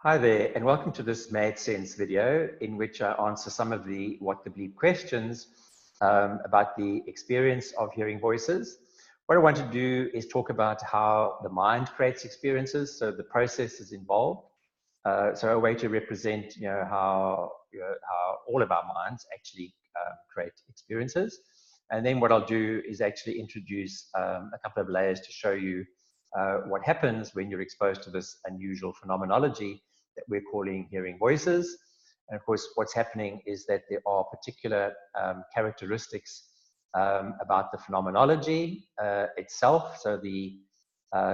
Hi there, and welcome to this Mad Sense video in which I answer some of the what the bleep questions about the experience of hearing voices. What I want to do is talk about how the mind creates experiences, so the processes involved. So a way to represent, how all of our minds actually create experiences. And then what I'll do is actually introduce a couple of layers to show you what happens when you're exposed to this unusual phenomenology that we're calling hearing voices. And of course, what's happening is that there are particular characteristics about the phenomenology itself. So the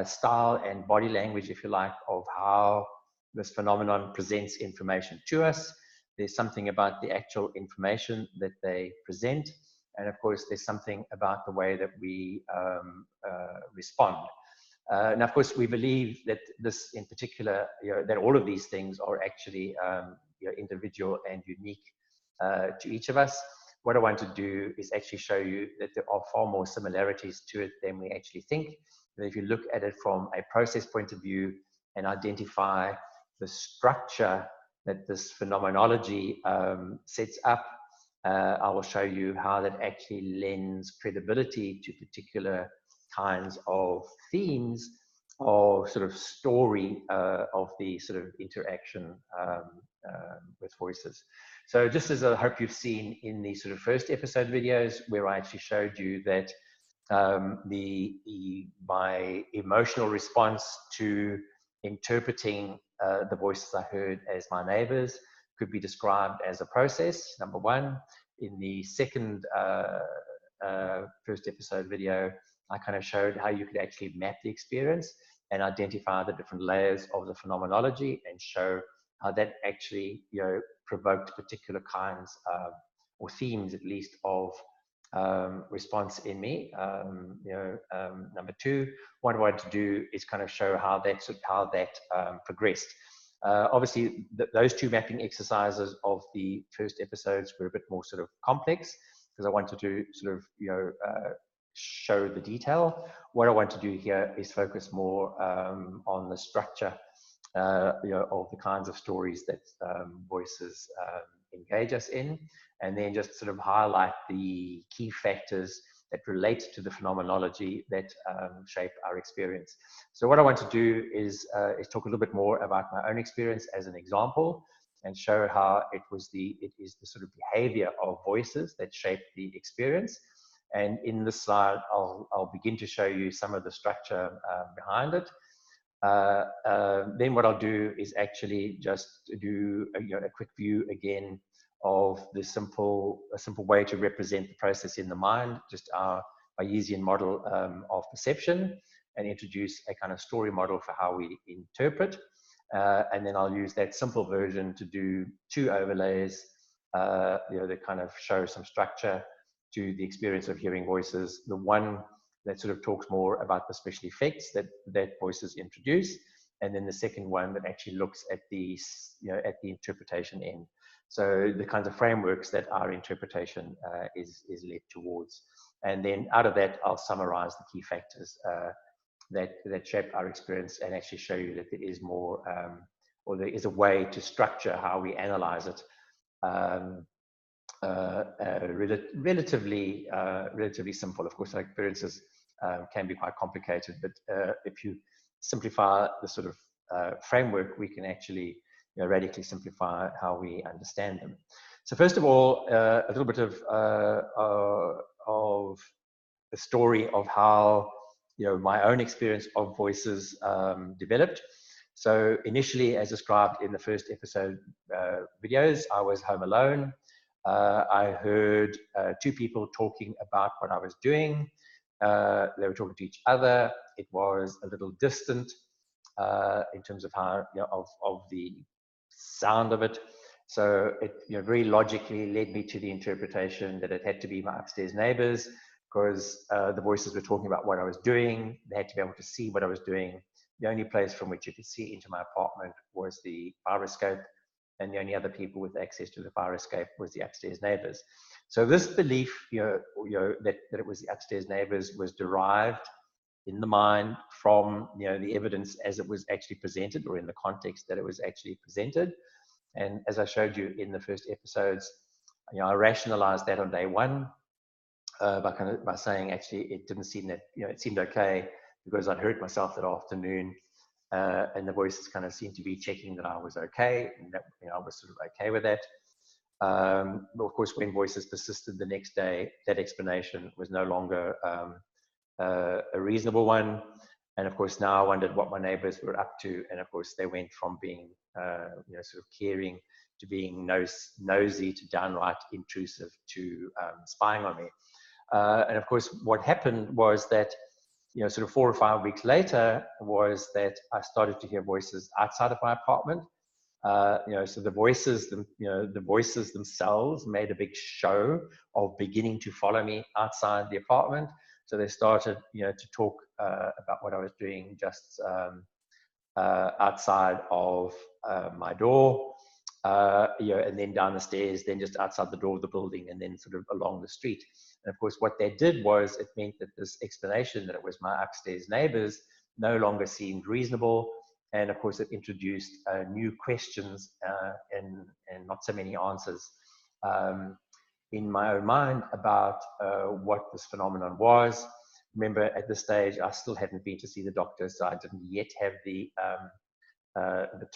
style and body language, if you like, of how this phenomenon presents information to us. There's something about the actual information that they present. And of course, there's something about the way that we respond. Now, of course, we believe that this in particular, that all of these things are actually individual and unique to each of us. What I want to do is actually show you that there are far more similarities to it than we actually think. That if you look at it from a process point of view and identify the structure that this phenomenology sets up, I will show you how that actually lends credibility to particular kinds of themes or sort of story of the sort of interaction with voices. So just as I hope you've seen in the sort of first episode videos where I actually showed you that my emotional response to interpreting the voices I heard as my neighbors could be described as a process, number one. In the second first episode video, I kind of showed how you could actually map the experience and identify the different layers of the phenomenology and show how that actually, provoked particular kinds or themes, at least, of response in me. Number two, what I wanted to do is kind of show how that progressed. Obviously, those two mapping exercises of the first episodes were a bit more sort of complex because I wanted to sort of, show the detail. What I want to do here is focus more on the structure, of the kinds of stories that voices engage us in, and then just sort of highlight the key factors that relate to the phenomenology that shape our experience. So what I want to do is talk a little bit more about my own experience as an example and show how it is the sort of behavior of voices that shape the experience. And in this slide, I'll begin to show you some of the structure behind it. Then what I'll do is actually just do a quick view again of a simple way to represent the process in the mind, just our Bayesian model of perception, and introduce a kind of story model for how we interpret. And then I'll use that simple version to do two overlays, that kind of show some structure to the experience of hearing voices. The one that sort of talks more about the special effects that voices introduce, and then the second one that actually looks at the interpretation end. So the kinds of frameworks that our interpretation is led towards, and then out of that, I'll summarize the key factors that shape our experience, and actually show you that there is more, or there is a way to structure how we analyze it. Relatively simple. Of course, our experiences can be quite complicated, but if you simplify the sort of framework, we can actually radically simplify how we understand them. So first of all, a little bit of the story of how my own experience of voices developed. So initially, as described in the first episode videos, I was home alone. I heard two people talking about what I was doing. They were talking to each other. It was a little distant in terms of how of the sound of it. So it very logically led me to the interpretation that it had to be my upstairs neighbors, because the voices were talking about what I was doing. They had to be able to see what I was doing. The only place from which you could see into my apartment was the fire escape, and the only other people with access to the fire escape was the upstairs neighbors. So this belief, that it was the upstairs neighbors was derived in the mind from, you know, the evidence as it was actually presented, or in the context that it was actually presented. And as I showed you in the first episodes, you know, I rationalized that on day one by saying actually it didn't seem that, you know, it seemed okay because I'd hurt myself that afternoon, and the voices kind of seemed to be checking that I was okay, and that, you know, I was sort of okay with that. But of course, when voices persisted the next day, that explanation was no longer a reasonable one. And of course, now I wondered what my neighbors were up to. And of course, they went from being, you know, sort of caring to being nosy to downright intrusive to spying on me. And of course, what happened was that, you know, sort of 4 or 5 weeks later, was that I started to hear voices outside of my apartment. You know, so the voices themselves made a big show of beginning to follow me outside the apartment. So they started, you know, to talk about what I was doing just outside of my door, you know, and then down the stairs, then just outside the door of the building, and then sort of along the street. And of course, what they did was it meant that this explanation that it was my upstairs neighbors no longer seemed reasonable. And of course, it introduced new questions and not so many answers in my own mind about what this phenomenon was. Remember, at this stage, I still hadn't been to see the doctor, so I didn't yet have the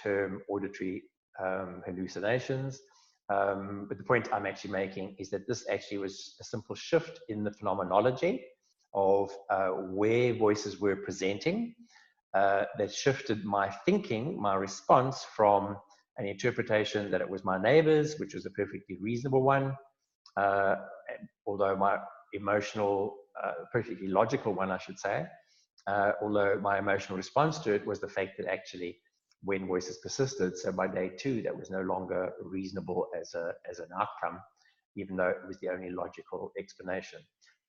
term auditory hallucinations. But the point I'm actually making is that this actually was a simple shift in the phenomenology of where voices were presenting that shifted my thinking, my response from an interpretation that it was my neighbors, which was a perfectly reasonable one, although my emotional, perfectly logical one, I should say, although my emotional response to it was the fact that actually when voices persisted, so by day 2, that was no longer reasonable as an outcome, even though it was the only logical explanation.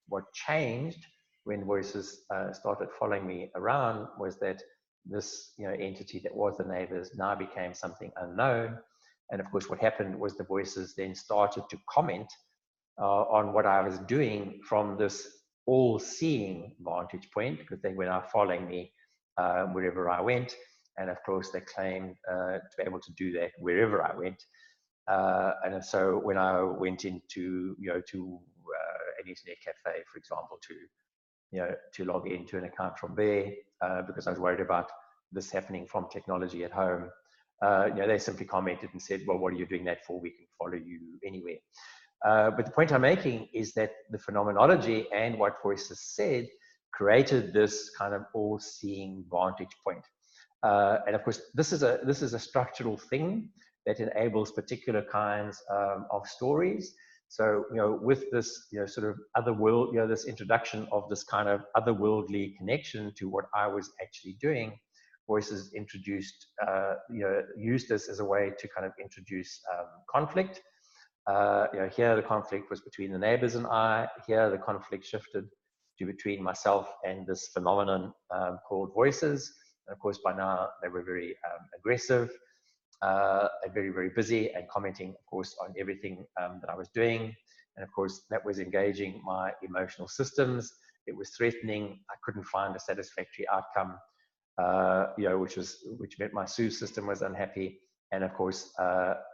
What changed when voices started following me around was that this, you know, entity that was the neighbors now became something unknown. And of course, what happened was the voices then started to comment on what I was doing from this all-seeing vantage point, because they were now following me wherever I went. And of course, they claimed to be able to do that wherever I went. And so when I went into, you know, to an internet cafe, for example, to, you know, to log into an account from there, because I was worried about this happening from technology at home, you know, they simply commented and said, well, what are you doing that for? We can follow you anywhere. But the point I'm making is that the phenomenology and what voices said created this kind of all-seeing vantage point. And of course, this is a structural thing that enables particular kinds of stories. So, you know, with this, you know, sort of other world, you know, this introduction of this kind of otherworldly connection to what I was actually doing, voices introduced, you know, used this as a way to kind of introduce conflict. You know, here the conflict was between the neighbors and I. Here the conflict shifted to between myself and this phenomenon called voices. And of course, by now they were very aggressive, and very, very busy, and commenting, of course, on everything that I was doing. And of course, that was engaging my emotional systems. It was threatening. I couldn't find a satisfactory outcome, you know, which meant my SOO system was unhappy. And of course,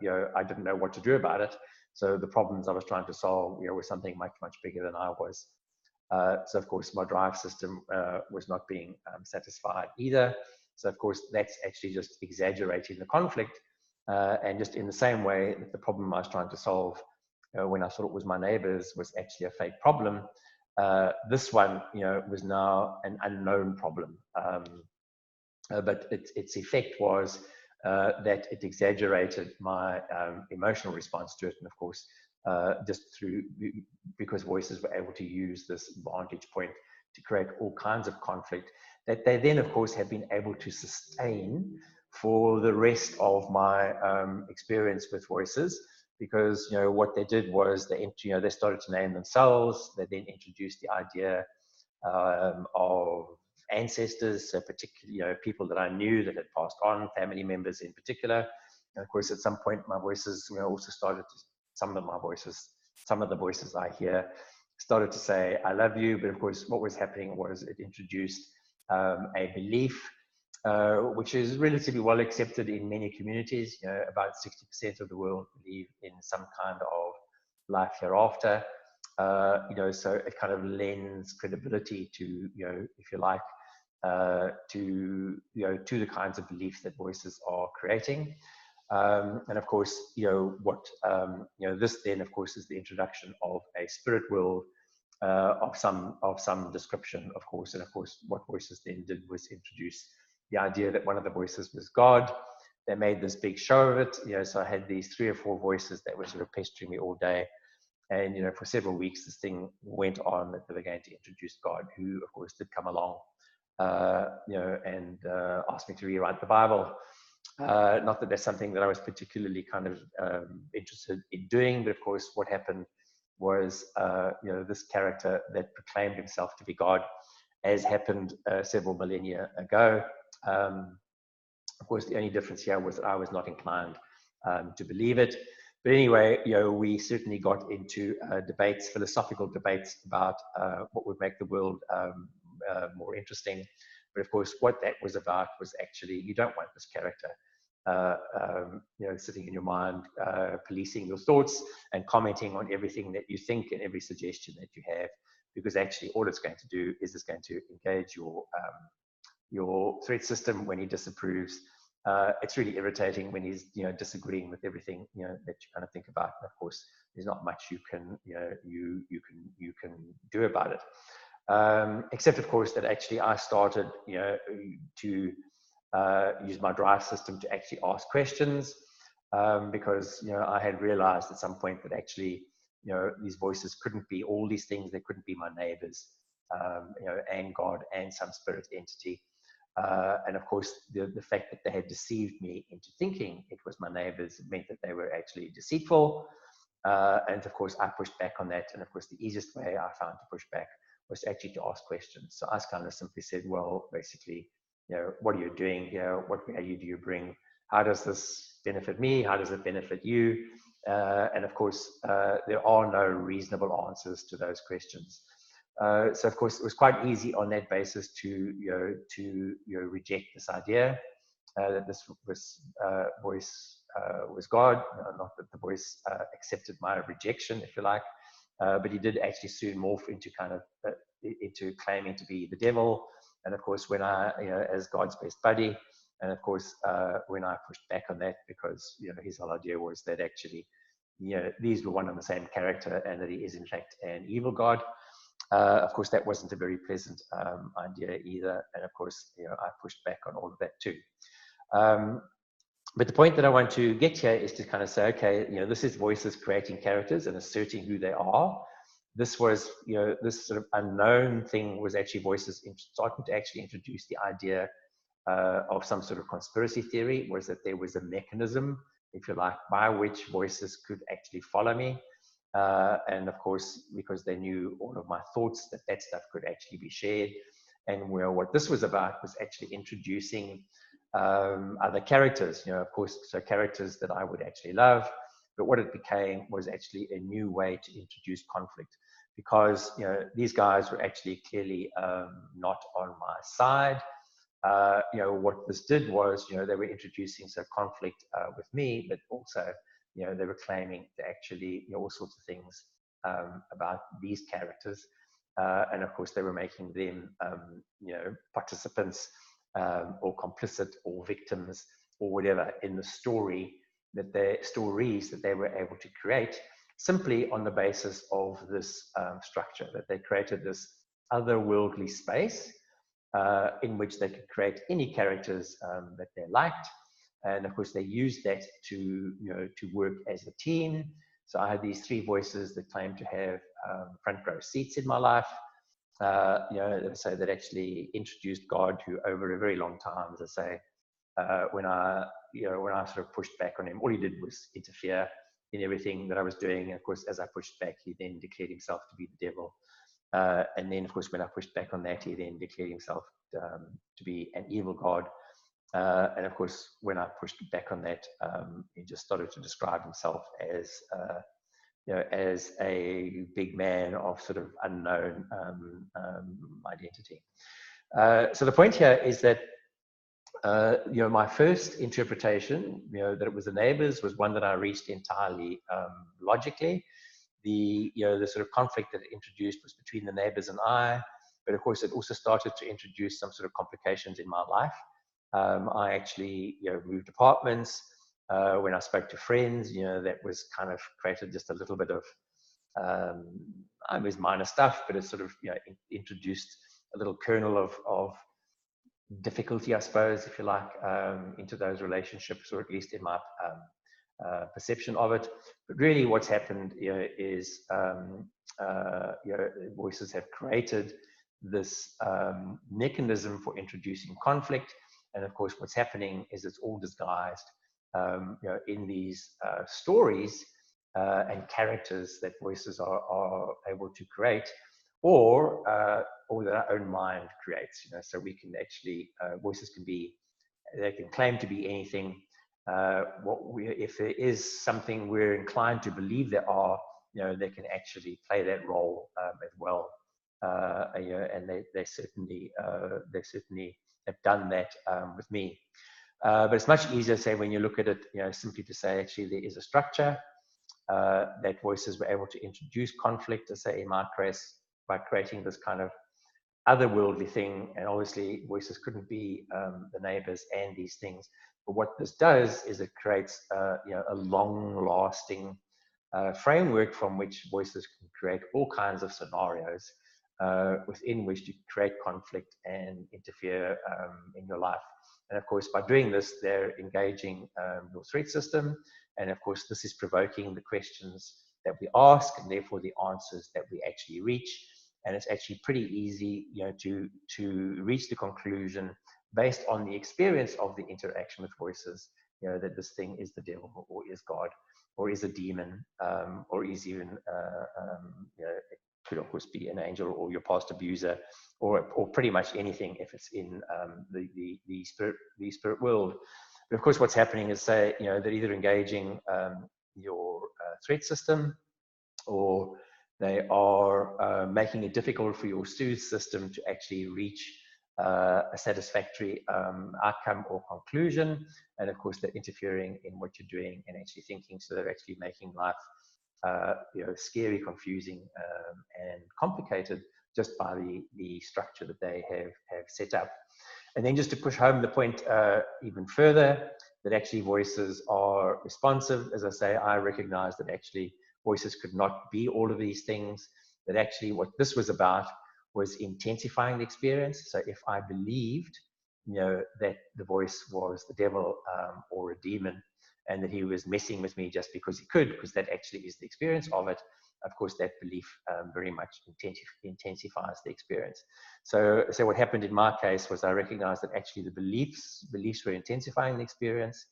you know, I didn't know what to do about it. So the problems I was trying to solve, you know, were something much, much bigger than I was. So of course, my drive system was not being satisfied either. So of course, that's actually just exaggerating the conflict. And just in the same way that the problem I was trying to solve when I thought it was my neighbors was actually a fake problem, this one, you know, was now an unknown problem. But its effect was that it exaggerated my emotional response to it. And of course, just because voices were able to use this vantage point to create all kinds of conflict that they then, of course, have been able to sustain for the rest of my experience with voices. Because, you know, what they did was they started to name themselves. They then introduced the idea of ancestors, so particularly, you know, people that I knew that had passed on, family members in particular. And of course, at some point, my voices, you know, also started to, some of the voices I hear started to say, I love you. But of course, what was happening was it introduced a belief, which is relatively well accepted in many communities. You know, about 60% of the world believe in some kind of life hereafter. You know, so it kind of lends credibility to, you know, if you like, to, you know, to the kinds of beliefs that voices are creating. And of course, you know, what, you know, this then, of course, is the introduction of a spirit world of some description, of course. And of course, what voices then did was introduce the idea that one of the voices was God. They made this big show of it. You know, so I had these 3 or 4 voices that were sort of pestering me all day. And, you know, for several weeks, this thing went on that they were going to introduce God, who, of course, did come along, you know, and asked me to rewrite the Bible. Not that that's something that I was particularly kind of interested in doing, but of course, what happened was, you know, this character that proclaimed himself to be God, as happened several millennia ago. Of course, the only difference here was that I was not inclined to believe it. But anyway, you know, we certainly got into debates, philosophical debates about what would make the world more interesting. But of course, what that was about was actually, you don't want this character, you know, sitting in your mind, policing your thoughts and commenting on everything that you think and every suggestion that you have, because actually all it's going to do is it's going to engage your threat system when he disapproves. It's really irritating when he's, you know, disagreeing with everything, you know, that you kind of think about. And of course, there's not much you can, you know, you can do about it. Except of course that actually I started, you know, to use my drive system to actually ask questions, because, you know, I had realized at some point that actually, you know, these voices couldn't be all these things. They couldn't be my neighbors, you know, and God and some spirit entity. And of course, the fact that they had deceived me into thinking it was my neighbors meant that they were actually deceitful. And of course, I pushed back on that. And of course, the easiest way I found to push back was actually to ask questions. So I kind of simply said, well, basically, you know, what are you doing here? What value do you bring? How does this benefit me? How does it benefit you? And of course, there are no reasonable answers to those questions. So of course, it was quite easy on that basis to, you know, reject this idea that this voice was God. Not that the voice accepted my rejection, if you like, but he did actually soon morph into kind of into claiming to be the devil. And of course, when I, you know, as God's best buddy, and of course, when I pushed back on that, because, you know, his whole idea was that actually, you know, these were one and the same character, and that he is in fact an evil God. Of course, that wasn't a very pleasant idea either. And of course, you know, I pushed back on all of that too. But the point that I want to get here is to kind of say, okay, you know, this is voices creating characters and asserting who they are. This was, you know, this sort of unknown thing was actually voices starting to actually introduce the idea of some sort of conspiracy theory, was that there was a mechanism, if you like, by which voices could actually follow me. And of course, because they knew all of my thoughts, that stuff could actually be shared. And where what this was about was actually introducing other characters, you know, of course, so characters that I would actually love. But what it became was actually a new way to introduce conflict, because, you know, these guys were actually clearly not on my side. You know, what this did was, you know, they were introducing some conflict with me, but also, you know, they were claiming to actually, you know, all sorts of things about these characters. And of course, they were making them, you know, participants or complicit or victims or whatever in the stories that they were able to create, simply on the basis of this structure, that they created this otherworldly space in which they could create any characters that they liked. And of course, they used that to, you know, to work as a team. So I had these 3 voices that claimed to have front row seats in my life. You know, so that actually introduced God, who over a very long time, as I say, when I, you know, when I sort of pushed back on him, all he did was interfere in everything that I was doing. And of course, as I pushed back, he then declared himself to be the devil. And then, of course, when I pushed back on that, he then declared himself to be an evil God. And of course, when I pushed back on that, he just started to describe himself as as a big man of sort of unknown identity. So the point here is that my first interpretation, that it was the neighbors, was one that I reached entirely logically. The sort of conflict that it introduced was between the neighbors and I, but of course it also started to introduce some sort of complications in my life. I actually, moved apartments. When I spoke to friends, that was kind of created just a little bit of, it was minor stuff, but it sort of, introduced a little kernel of difficulty, I suppose, if you like, into those relationships, or at least in my perception of it. But really what's happened is voices have created this mechanism for introducing conflict. And of course, what's happening is it's all disguised in these stories and characters that voices are able to create, or that our own mind creates. So we can actually, voices can be, they can claim to be anything. If there is something we're inclined to believe there are, they can actually play that role as well. And they certainly have done that with me. But it's much easier, say, when you look at it, simply to say actually there is a structure that voices were able to introduce conflict, to say in my case, by creating this kind of otherworldly thing. And obviously voices couldn't be the neighbors and these things. But what this does is it creates a long-lasting framework from which voices can create all kinds of scenarios within which to create conflict and interfere in your life. And of course, by doing this, they're engaging your threat system. And of course, this is provoking the questions that we ask, and therefore the answers that we actually reach. And it's actually pretty easy, to reach the conclusion based on the experience of the interaction with voices, that this thing is the devil, or is God, or is a demon, or is even, it could of course be an angel, or your past abuser, or pretty much anything if it's in the spirit world. But of course, what's happening is, say, they're either engaging your threat system, or they are making it difficult for your soothe system to actually reach a satisfactory outcome or conclusion. And of course, they're interfering in what you're doing and actually thinking. So they're actually making life scary, confusing, and complicated just by the structure that they have set up. And then just to push home the point even further, that actually voices are responsive. As I say, I recognize that actually voices could not be all of these things, that actually what this was about was intensifying the experience. So if I believed, that the voice was the devil or a demon, and that he was messing with me just because he could, because that actually is the experience of it, of course, that belief very much intensifies the experience. So what happened in my case was I recognized that actually the beliefs were intensifying the experience.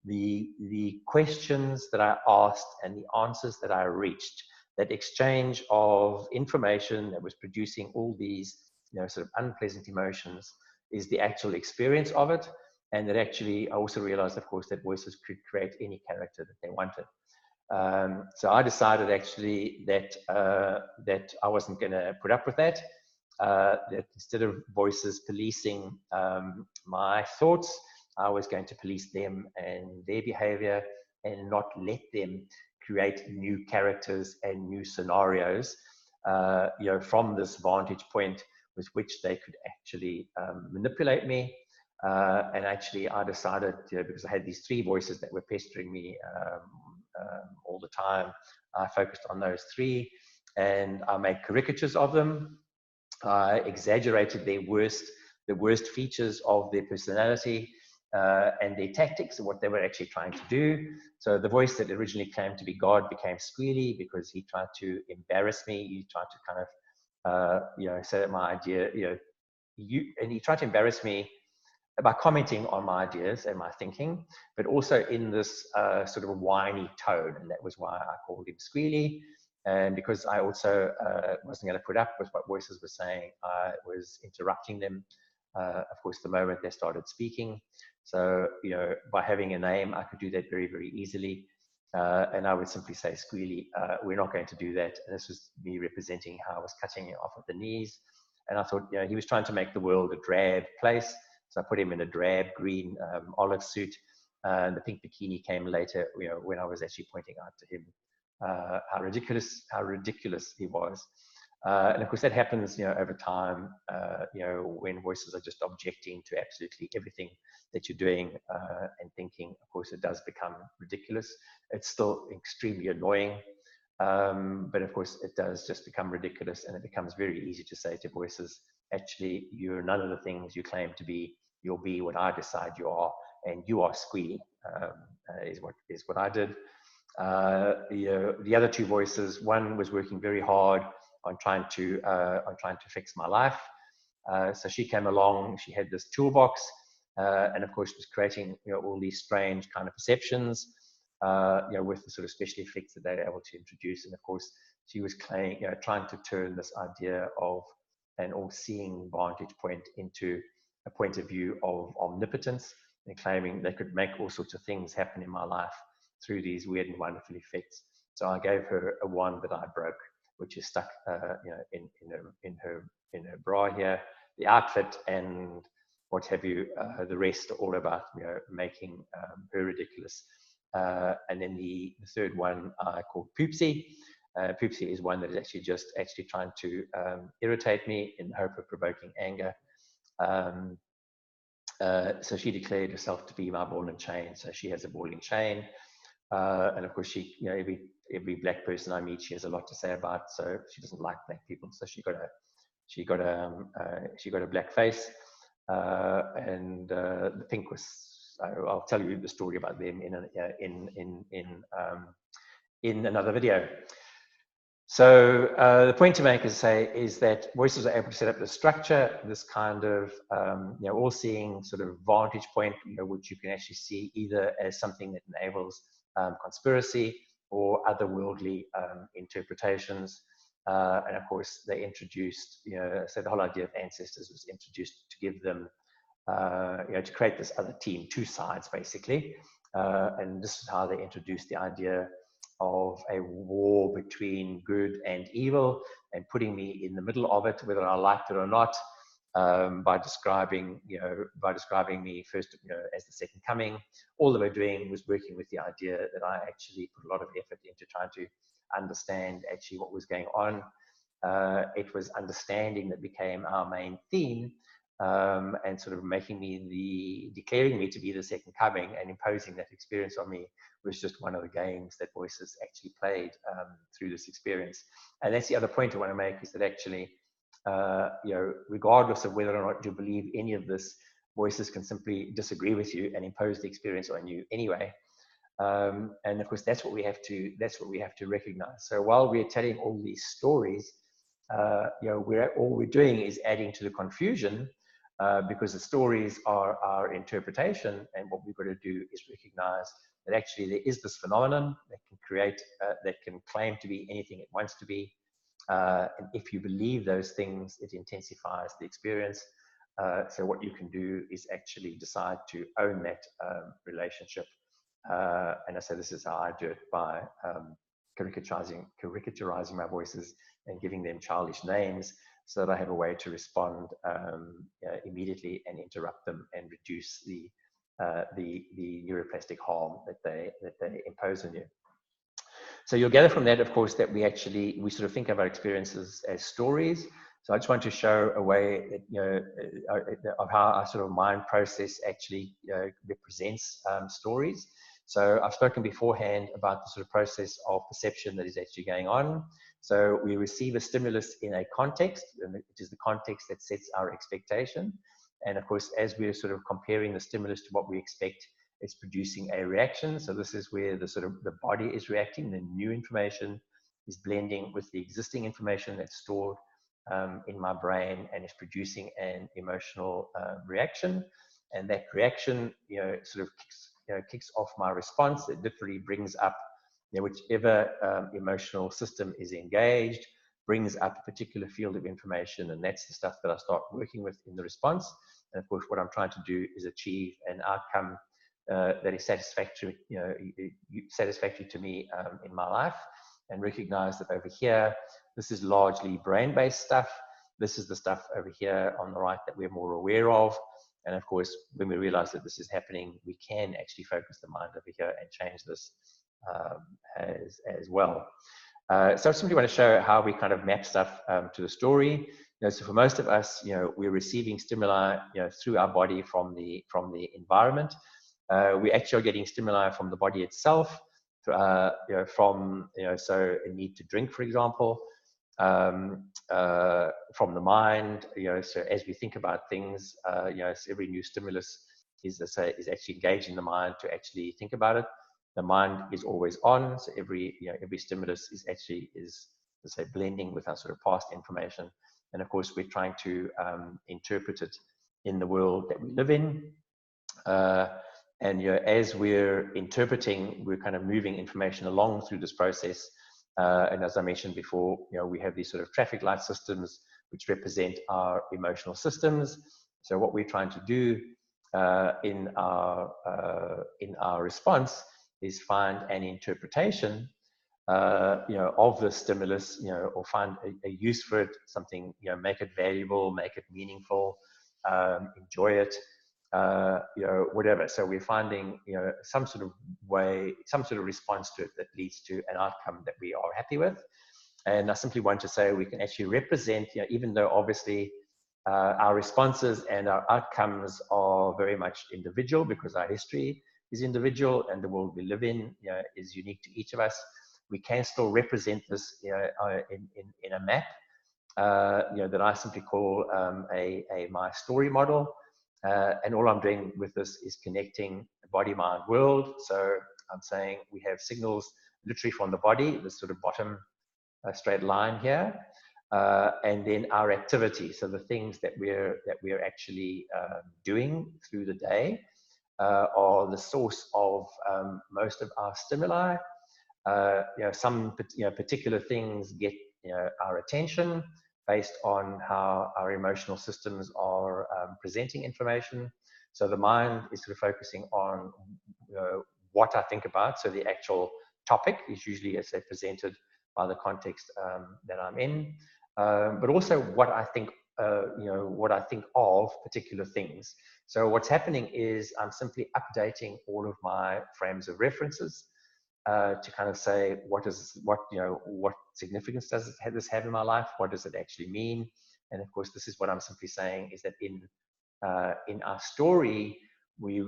The questions that I asked and the answers that I reached, that exchange of information that was producing all these, sort of unpleasant emotions, is the actual experience of it. And that actually, I also realized, of course, that voices could create any character that they wanted. So I decided actually that I wasn't going to put up with that. That instead of voices policing my thoughts, I was going to police them and their behavior, and not let them create new characters and new scenarios, from this vantage point with which they could actually manipulate me. And actually, I decided, because I had these three voices that were pestering me all the time, I focused on those three, and I made caricatures of them. I exaggerated the worst features of their personality and their tactics and what they were actually trying to do. So the voice that originally claimed to be God became squealy because he tried to embarrass me. He tried to kind of, say that my idea, and he tried to embarrass me by commenting on my ideas and my thinking, but also in this sort of a whiny tone. And that was why I called him squealy. And because I also wasn't going to put up with what voices were saying, I was interrupting them, of course, the moment they started speaking. So, by having a name, I could do that very, very easily. And I would simply say, squealy, we're not going to do that. And this was me representing how I was cutting it off at the knees. And I thought, you know, he was trying to make the world a drab place. So I put him in a drab green olive suit. And the pink bikini came later, you know, when I was actually pointing out to him how ridiculous he was. And of course, that happens, you know, over time, you know, when voices are just objecting to absolutely everything that you're doing and thinking. Of course, it does become ridiculous. It's still extremely annoying, but of course, it does just become ridiculous, and it becomes very easy to say to voices, actually, you're none of the things you claim to be. You'll be what I decide you are, and you are squealy, is what I did. The other two voices, one was working very hard on trying to fix my life. So she came along. She had this toolbox, and of course was creating, you know, all these strange kind of perceptions, you know, with the sort of special effects that they were able to introduce. And of course, she was trying to turn this idea of an all-seeing vantage point into a point of view of omnipotence, and claiming they could make all sorts of things happen in my life through these weird and wonderful effects. So I gave her a wand that I broke, which is stuck, you know, in her bra here. The outfit and what have you, the rest are all about, you know, making her ridiculous. And then the third one I called Poopsie. Poopsie is one that is actually trying to irritate me in the hope of provoking anger. So she declared herself to be my ball and chain. So she has a ball and chain. And of course, she, you know, every black person I meet, she has a lot to say about. So she doesn't like black people. So she got a black face, and the pink was. I'll tell you the story about them in another video. So the point to make is that voices are able to set up the structure, this kind of you know, all-seeing sort of vantage point, you know, which you can actually see either as something that enables conspiracy or otherworldly interpretations. And of course, they introduced, you know, so the whole idea of ancestors was introduced to give them, you know, to create this other team, two sides basically. And this is how they introduced the idea of a war between good and evil, and putting me in the middle of it, whether I liked it or not, by describing me first, you know, as the second coming. All they were doing was working with the idea that I actually put a lot of effort into trying to understand actually what was going on. It was understanding that became our main theme, and sort of declaring me to be the second coming and imposing that experience on me was just one of the games that voices actually played through this experience. And that's the other point I want to make, is that actually, you know, regardless of whether or not you believe any of this, voices can simply disagree with you and impose the experience on you anyway. And of course, that's what we have to recognize. So while we're telling all these stories, you know, all we're doing is adding to the confusion, because the stories are our interpretation, and what we've got to do is recognize that actually there is this phenomenon that can create, that can claim to be anything it wants to be. And if you believe those things, it intensifies the experience. So what you can do is actually decide to own that relationship. And I say this is how I do it, by caricaturizing my voices and giving them childish names, so that I have a way to respond immediately and interrupt them and reduce the neuroplastic harm that they impose on you. So you'll gather from that, of course, that we sort of think of our experiences as stories. So I just want to show a way that, you know, of how our sort of mind process actually, you know, represents stories. So I've spoken beforehand about the sort of process of perception that is actually going on. So we receive a stimulus in a context, which is the context that sets our expectation. And of course, as we're sort of comparing the stimulus to what we expect, it's producing a reaction. So this is where the body is reacting. The new information is blending with the existing information that's stored in my brain, and is producing an emotional reaction. And that reaction, you know, sort of kicks off my response. It literally brings up, you know, whichever emotional system is engaged, brings up a particular field of information, and that's the stuff that I start working with in the response. And of course, what I'm trying to do is achieve an outcome that is satisfactory, satisfactory to me in my life, and recognize that over here, this is largely brain-based stuff. This is the stuff over here on the right that we're more aware of. And of course, when we realize that this is happening, we can actually focus the mind over here and change this as well. So I simply want to show how we kind of map stuff to the story. So for most of us, we're receiving stimuli, through our body from the environment. We actually are getting stimuli from the body itself, from so a need to drink, for example, from the mind. So as we think about things, so every new stimulus is actually engaging the mind to actually think about it. The mind is always on, so every stimulus is actually let's say, blending with our sort of past information. And of course, we're trying to interpret it in the world that we live in. And as we're interpreting, we're kind of moving information along through this process. And as I mentioned before, we have these sort of traffic light systems which represent our emotional systems. So what we're trying to do in our response is find an interpretation, of the stimulus, or find a use for it, something, make it valuable, make it meaningful, enjoy it, whatever. So we're finding, some sort of way, some sort of response to it that leads to an outcome that we are happy with. And I simply want to say we can actually represent, even though obviously our responses and our outcomes are very much individual, because our history is individual and the world we live in, is unique to each of us. We can still represent this, in a map, that I simply call my story model. And all I'm doing with this is connecting body, mind, world. So I'm saying we have signals literally from the body, this sort of bottom straight line here, and then our activity. So the things that we're actually doing through the day are the source of most of our stimuli. Some particular things get our attention based on how our emotional systems are presenting information. So the mind is sort of focusing on what I think about. So the actual topic is usually, as I presented, by the context that I'm in, but also what I think, what I think of particular things. So what's happening is I'm simply updating all of my frames of references to kind of say what significance does this have in my life? What does it actually mean? And of course, this is what I'm simply saying is that in our story, we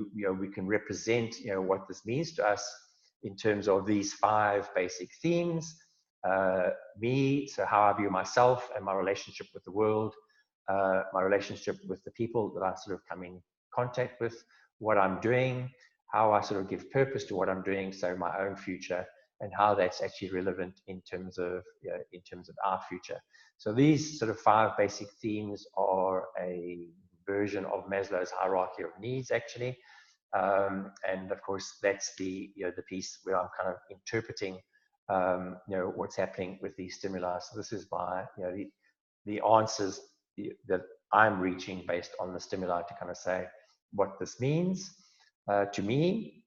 can represent what this means to us in terms of these 5 basic themes. Me, so how I view myself and my relationship with the world, my relationship with the people that I sort of come in contact with, what I'm doing, how I sort of give purpose to what I'm doing, so my own future, and how that's actually relevant in terms of our future. So these sort of 5 basic themes are a version of Maslow's hierarchy of needs, actually. And of course, that's the piece where I'm kind of interpreting what's happening with these stimuli. So this is my the answers that I'm reaching based on the stimuli to kind of say what this means to me.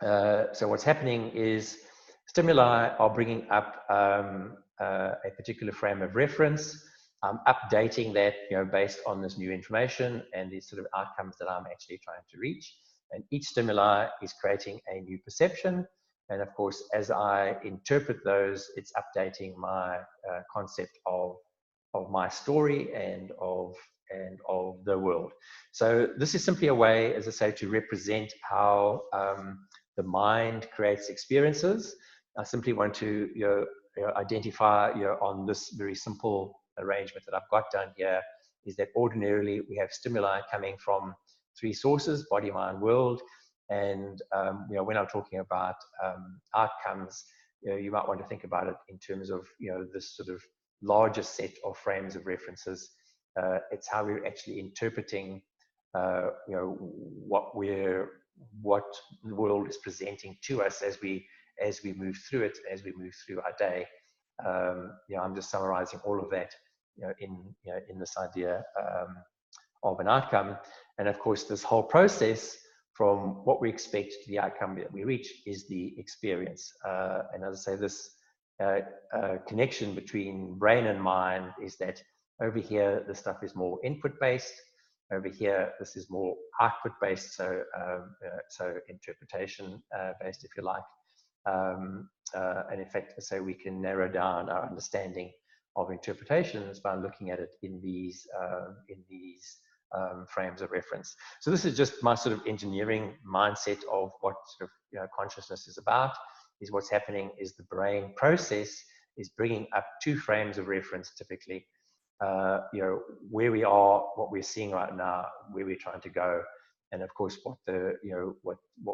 So what's happening is stimuli are bringing up a particular frame of reference. I'm updating that based on this new information and these sort of outcomes that I'm actually trying to reach. And each stimuli is creating a new perception. And of course, as I interpret those, it's updating my concept of my story and of the world. So this is simply a way, as I say, to represent how the mind creates experiences. I simply want to identify on this very simple arrangement that I've got down here is that ordinarily we have stimuli coming from 3 sources: body, mind, world. And when I'm talking about outcomes, you might want to think about it in terms of this sort of larger set of frames of references. It's how we're actually interpreting what the world is presenting to us as we move through it, as we move through our day. I'm just summarizing all of that in this idea of an outcome. And of course, this whole process from what we expect to the outcome that we reach is the experience. And as I say, this connection between brain and mind is that over here, the stuff is more input-based. Over here, this is more output-based, so interpretation-based, if you like. And in fact, so we can narrow down our understanding of interpretations by looking at it in these frames of reference. So this is just my sort of engineering mindset of what sort of consciousness is about. Is what's happening is the brain process is bringing up two frames of reference, typically, where we are, what we're seeing right now, where we're trying to go, and of course, what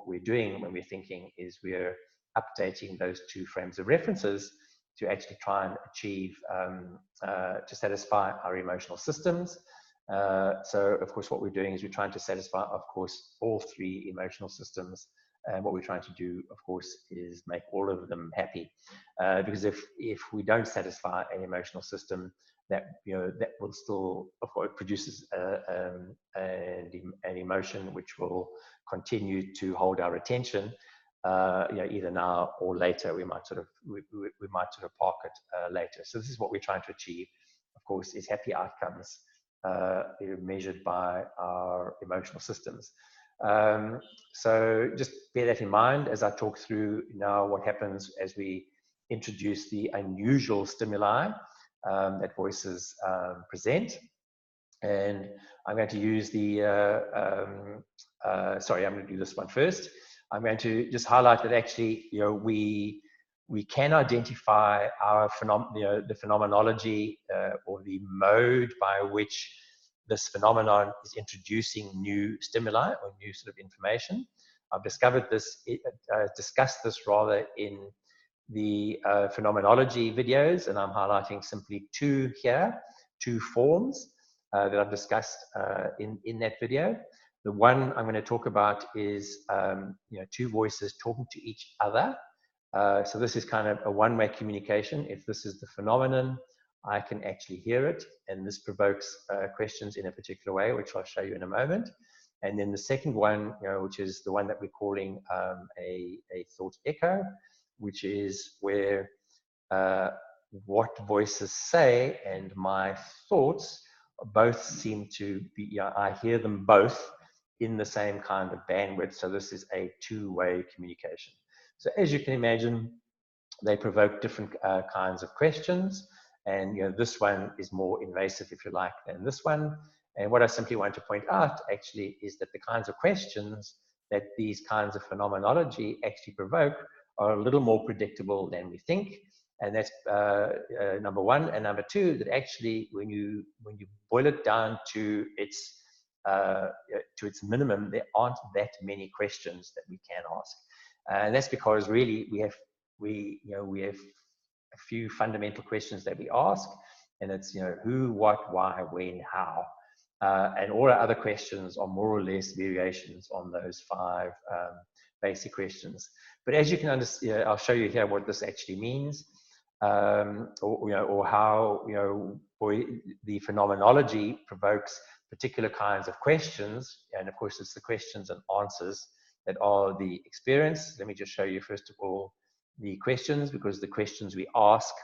we're doing when we're thinking is we're updating those two frames of references to actually try and achieve, to satisfy our emotional systems. So, of course, what we're doing is we're trying to satisfy, of course, all three emotional systems. And what we're trying to do, of course, is make all of them happy. Because if we don't satisfy an emotional system, that will still, of course, produces an emotion which will continue to hold our attention. Either now or later, we might sort of park it later. So this is what we're trying to achieve. Of course, is happy outcomes measured by our emotional systems. So just bear that in mind as I talk through now what happens as we introduce the unusual stimuli that voices present. And I'm going to use the, sorry, I'm going to do this one first. I'm going to just highlight that actually, we can identify our the phenomenology or the mode by which this phenomenon is introducing new stimuli or new sort of information. I've discovered this, discussed this rather in the phenomenology videos, and I'm highlighting simply two here, two forms that I've discussed in that video. The one I'm going to talk about is two voices talking to each other. So this is kind of a one-way communication. If this is the phenomenon, I can actually hear it, and this provokes questions in a particular way, which I'll show you in a moment. And then the second one, which is the one that we're calling a thought echo, which is where what voices say and my thoughts both seem to be, I hear them both in the same kind of bandwidth. So this is a two-way communication. So as you can imagine, they provoke different kinds of questions. And this one is more invasive, if you like, than this one. And what I simply want to point out, actually, is that the kinds of questions that these kinds of phenomenology actually provoke are a little more predictable than we think. And that's number one. And number two, that actually, when you boil it down to its minimum, there aren't that many questions that we can ask. And that's because really we have a few fundamental questions that we ask, and it's who, what, why, when, how, and all our other questions are more or less variations on those five basic questions. But as you can understand, I'll show you here what this actually means, or how the phenomenology provokes particular kinds of questions, and of course it's the questions and answers that are the experience. Let me just show you first of all the questions, because the questions we ask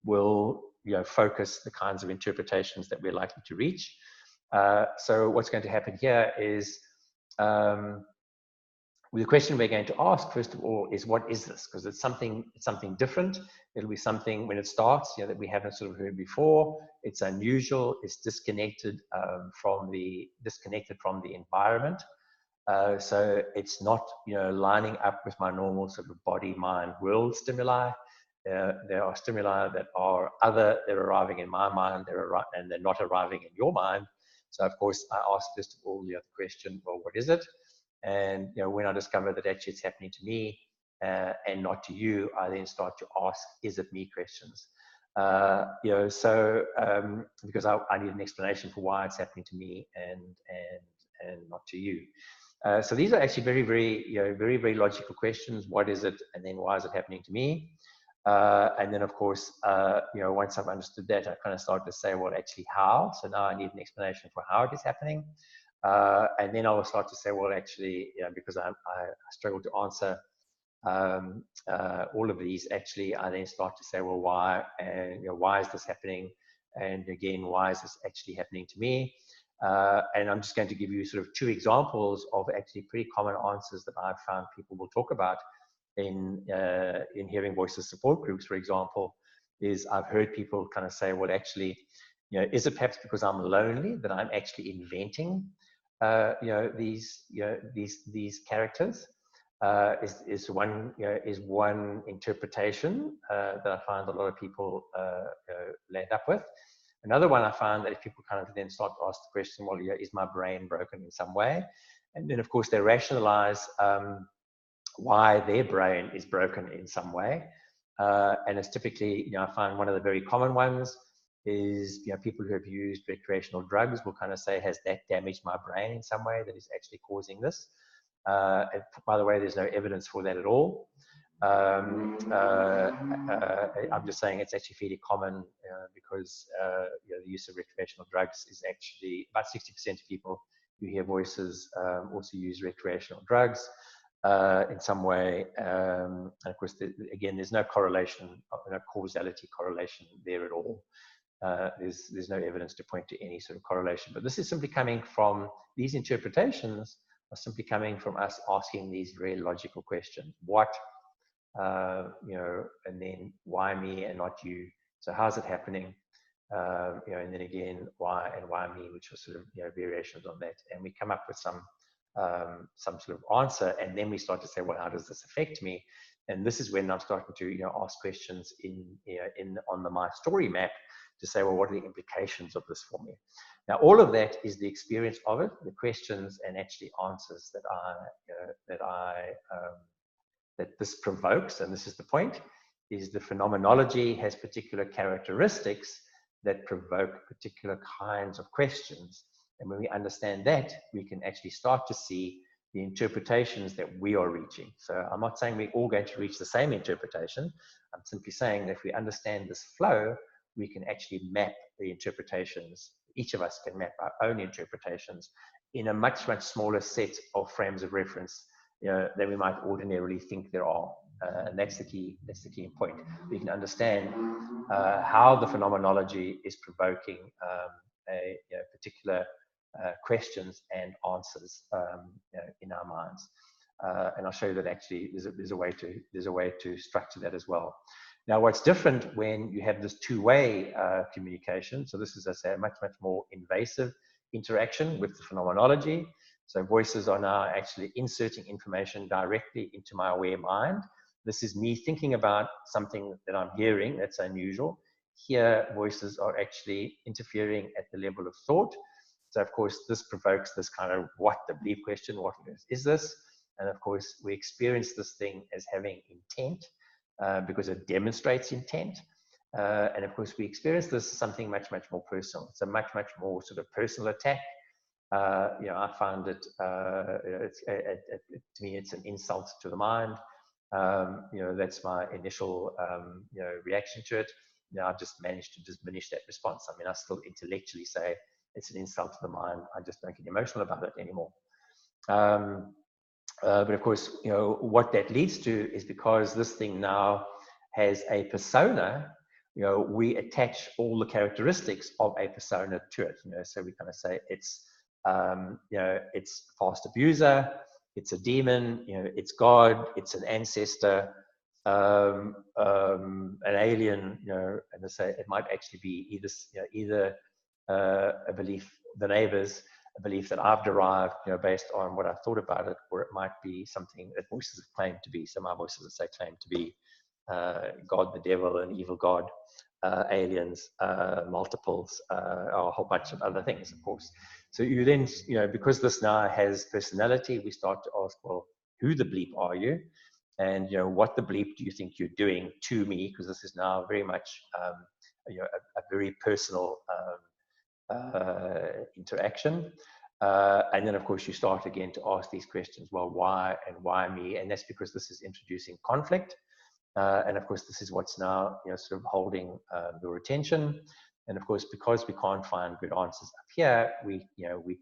will focus the kinds of interpretations that we're likely to reach. So what's going to happen here is the question we're going to ask first of all is, what is this? Because it's something different. It'll be something when it starts that we haven't sort of heard before. It's unusual. It's disconnected from the environment. So it's not lining up with my normal sort of body, mind, world stimuli. There are stimuli that are they're arriving in my mind, and they're not arriving in your mind. So of course I ask first of all the other question, well, what is it? And when I discover that actually it's happening to me and not to you, I then start to ask, is it me questions? Because I need an explanation for why it's happening to me and not to you. So these are actually very, very logical questions. What is it? And then why is it happening to me? And then, of course, once I've understood that, I kind of start to say, well, actually, how? So now I need an explanation for how it is happening. And then I will start to say, well, actually, because I struggle to answer all of these, actually, I then start to say, well, why? And why is this happening? And again, why is this actually happening to me? And I'm just going to give you sort of 2 examples of actually pretty common answers that I've found people will talk about in hearing voices support groups, for example. Is I've heard people kind of say, well, actually, is it perhaps because I'm lonely that I'm actually inventing, these characters? Is one interpretation that I find a lot of people land up with. Another one I find that if people kind of then start to ask the question, well, is my brain broken in some way? And then, of course, they rationalize why their brain is broken in some way. And it's typically, I find one of the very common ones is, people who have used recreational drugs will kind of say, has that damaged my brain in some way that is actually causing this? And by the way, there's no evidence for that at all. I'm just saying it's actually fairly common because the use of recreational drugs is actually about 60% of people who hear voices also use recreational drugs in some way. And of course, again, there's no correlation, no causality correlation there at all. There's no evidence to point to any sort of correlation. But this is simply coming from these interpretations are simply coming from us asking these very logical questions. What, and then why me and not you? So how's it happening? And then again, why and why me, which are sort of, variations on that. And we come up with some sort of answer, and then we start to say, well, how does this affect me? And this is when I'm starting to, ask questions on the My Story map to say, well, what are the implications of this for me? Now, all of that is the experience of it, the questions and actually answers that this provokes, and this is the point, is the phenomenology has particular characteristics that provoke particular kinds of questions. And when we understand that, we can actually start to see the interpretations that we are reaching. So I'm not saying we're all going to reach the same interpretation. I'm simply saying that if we understand this flow, we can actually map the interpretations. Each of us can map our own interpretations in a much, much smaller set of frames of reference than we might ordinarily think there are. And that's the key point. We can understand how the phenomenology is provoking particular questions and answers in our minds. And I'll show you that actually there's a way to structure that as well. Now, what's different when you have this two-way communication, so this is, as I say, a much, much more invasive interaction with the phenomenology. So voices are now actually inserting information directly into my aware mind. This is me thinking about something that I'm hearing that's unusual. Here, voices are actually interfering at the level of thought. So, of course, this provokes this kind of what the belief question, what is this? And of course, we experience this thing as having intent because it demonstrates intent. And of course, we experience this as something much, much more personal. It's a much, much more sort of personal attack. I found it, to me, it's an insult to the mind. That's my initial, reaction to it. I've just managed to diminish that response. I mean, I still intellectually say it's an insult to the mind. I just don't get emotional about it anymore. But of course, what that leads to is because this thing now has a persona, we attach all the characteristics of a persona to it. So we kind of say it's, it's fast abuser, it's a demon, it's God, it's an ancestor, an alien, and I say it might actually be either a belief, the neighbors, a belief that I've derived, based on what I thought about it, or it might be something that voices have claimed to be. So my voices that say claim to be God, the devil, an evil God, aliens, multiples, a whole bunch of other things, of course. So you then, because this now has personality, we start to ask, well, who the bleep are you? And, what the bleep do you think you're doing to me? Because this is now very much, a very personal interaction. And then, of course, you start again to ask these questions, well, why and why me? And that's because this is introducing conflict. And of course, this is what's now, sort of holding your attention. And of course, because we can't find good answers up here, we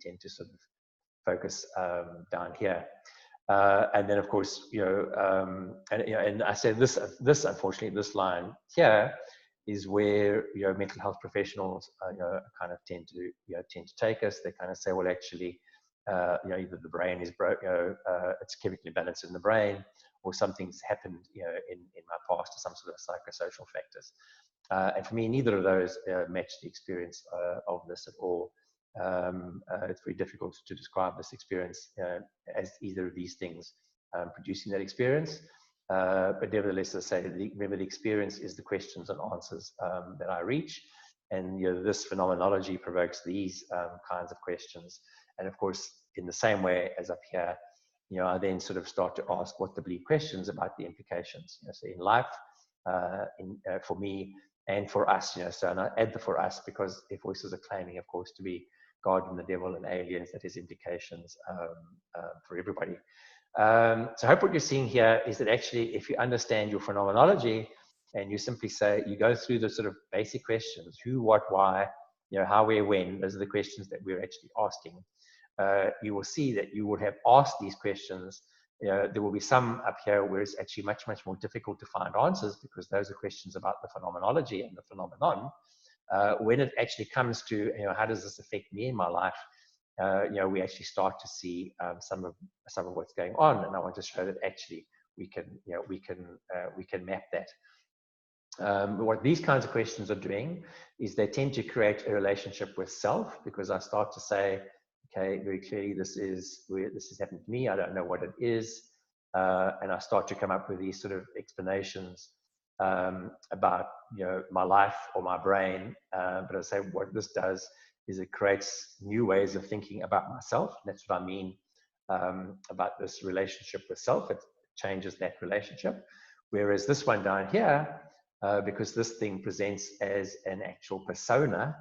tend to sort of focus down here. And then, of course, and I said this unfortunately, this line here is where mental health professionals kind of tend to take us. They kind of say, well, actually, either the brain is broke, it's chemically balanced in the brain, or something's happened, in my past, or some sort of psychosocial factors. And for me, neither of those match the experience of this at all. It's very difficult to describe this experience as either of these things producing that experience. But nevertheless, as I say, remember, the experience is the questions and answers that I reach. And this phenomenology provokes these kinds of questions. And of course, in the same way as up here, I then sort of start to ask what the belief questions about the implications. So in life, for me and for us, so and I add the for us because if voices are claiming, of course, to be God and the devil and aliens, that has implications for everybody. So I hope what you're seeing here is that actually, if you understand your phenomenology and you simply say, you go through the sort of basic questions, who, what, why, how, where, when, those are the questions that we're actually asking. You will see that you would have asked these questions. There will be some up here where it's actually much, much more difficult to find answers because those are questions about the phenomenology and the phenomenon. When it actually comes to, how does this affect me in my life? We actually start to see some of what's going on, and I want to show that actually we can map that. But what these kinds of questions are doing is they tend to create a relationship with self, because I start to say, okay, very clearly, this is happened to me. I don't know what it is, and I start to come up with these sort of explanations about my life or my brain. But I say what this does is it creates new ways of thinking about myself. And that's what I mean about this relationship with self. It changes that relationship. Whereas this one down here, because this thing presents as an actual persona,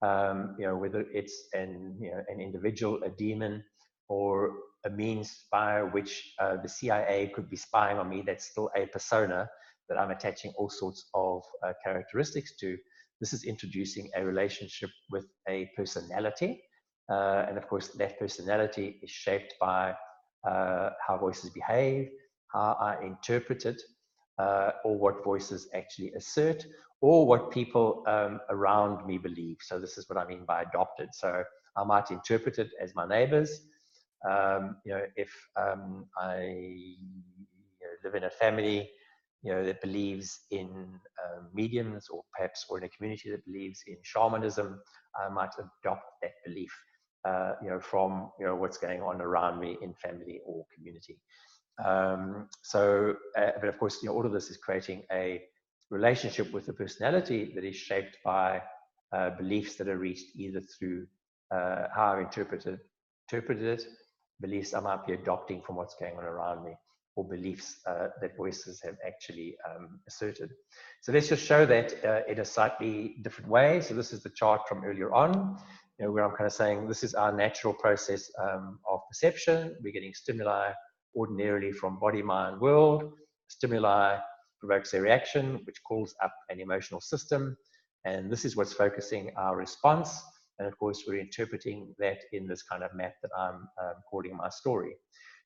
whether it's an individual, a demon, or a means by which the CIA could be spying on me, that's still a persona that I'm attaching all sorts of characteristics to. This is introducing a relationship with a personality. And of course, that personality is shaped by how voices behave, how I interpret it, or what voices actually assert, or what people around me believe. So this is what I mean by adopted. So I might interpret it as my neighbors. If I live in a family that believes in mediums, or perhaps in a community that believes in shamanism, I might adopt that belief from what's going on around me in family or community. But of course, all of this is creating a relationship with the personality that is shaped by beliefs that are reached either through how I've interpreted it, beliefs I might be adopting from what's going on around me, or beliefs that voices have actually asserted. So let's just show that in a slightly different way. So this is the chart from earlier on, where I'm kind of saying this is our natural process of perception. We're getting stimuli ordinarily from body, mind, world. Stimuli provokes a reaction, which calls up an emotional system. And this is what's focusing our response. And of course, we're interpreting that in this kind of map that I'm calling my story.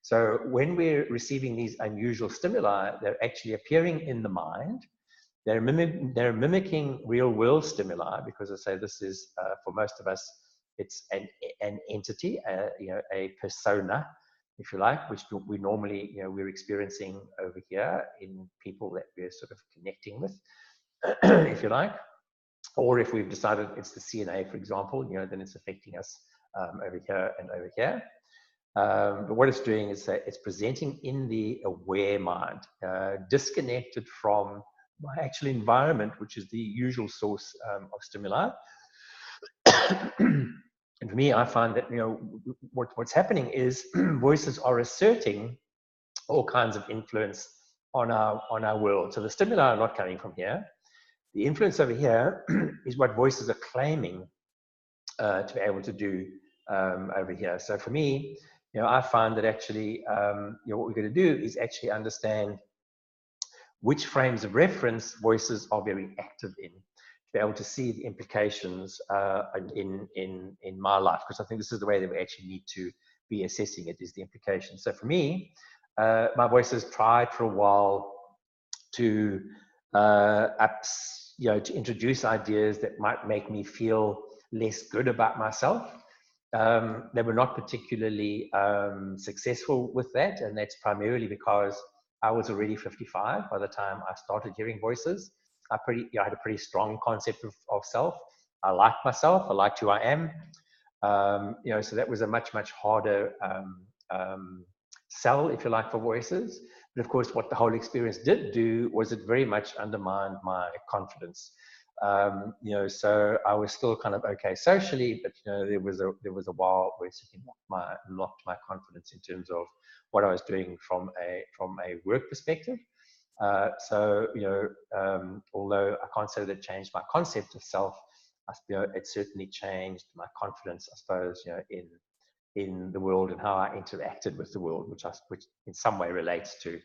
So when we're receiving these unusual stimuli, they're actually appearing in the mind. They're mimicking real world stimuli, because I say this is, for most of us, it's an entity, a persona, if you like, which we normally, we're experiencing over here in people that we're sort of connecting with, if you like. Or if we've decided it's the CNA, for example, then it's affecting us over here and over here. But what it's doing is that it's presenting in the aware mind, disconnected from my actual environment, which is the usual source of stimuli. And for me, I find that what's happening is voices are asserting all kinds of influence on our world. So the stimuli are not coming from here. The influence over here is what voices are claiming to be able to do over here. So for me, I find that actually, what we're going to do is actually understand which frames of reference voices are very active in, to be able to see the implications in my life, because I think this is the way that we actually need to be assessing it is the implication. So for me, my voices tried for a while to to introduce ideas that might make me feel less good about myself. They were not particularly successful with that, and that's primarily because I was already 55 by the time I started hearing voices. I had a pretty strong concept of self. I liked myself. I liked who I am. So that was a much harder sell, if you like, for voices. But of course, what the whole experience did do was it very much undermined my confidence. So I was still kind of okay socially, but there was a while where it locked my confidence in terms of what I was doing from a work perspective. Although I can't say that it changed my concept of self, it certainly changed my confidence, I suppose, in the world and how I interacted with the world, which in some way relates to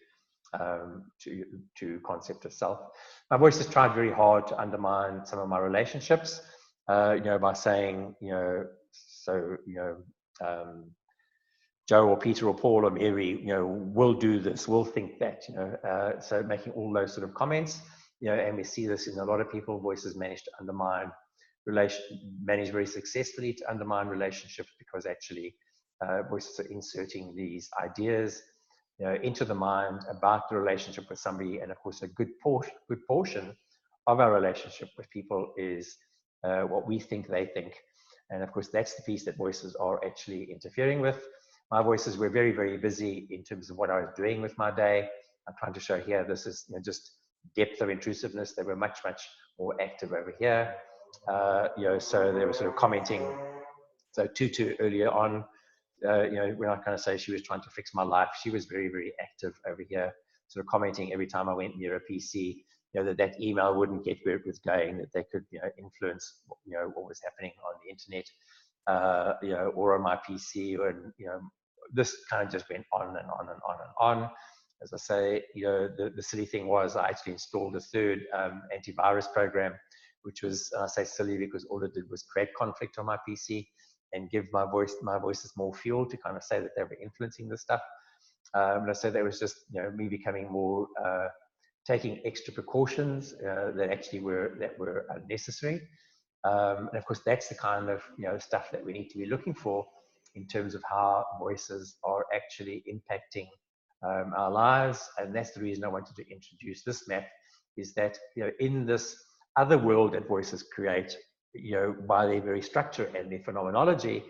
concept of self. My voice has tried very hard to undermine some of my relationships, by saying, Joe or Peter or Paul or Mary, will do this, will think that, so making all those sort of comments, and we see this in a lot of people. Voices manage to undermine manage very successfully to undermine relationships because actually voices are inserting these ideas into the mind about the relationship with somebody. And of course, a good portion of our relationship with people is what we think they think. And of course, that's the piece that voices are actually interfering with. My voices were very, very busy in terms of what I was doing with my day. I'm trying to show here, this is just depth of intrusiveness. They were much more active over here. So they were sort of commenting. So Tutu earlier on, when I kind of say she was trying to fix my life, she was very, very active over here, sort of commenting every time I went near a PC, that email wouldn't get where it was going, that they could, influence, what was happening on the internet, or on my PC, and, this kind of just went on and on and on and on. As I say, the silly thing was I actually installed a third antivirus program, which was, I say silly because all it did was create conflict on my PC and give my voices more fuel to kind of say that they were influencing this stuff. And so that was just, me becoming more, taking extra precautions that were unnecessary. And of course, that's the kind of, stuff that we need to be looking for in terms of how voices are actually impacting our lives. And that's the reason I wanted to introduce this map, is that, in this other world that voices create, by their very structure and their phenomenology,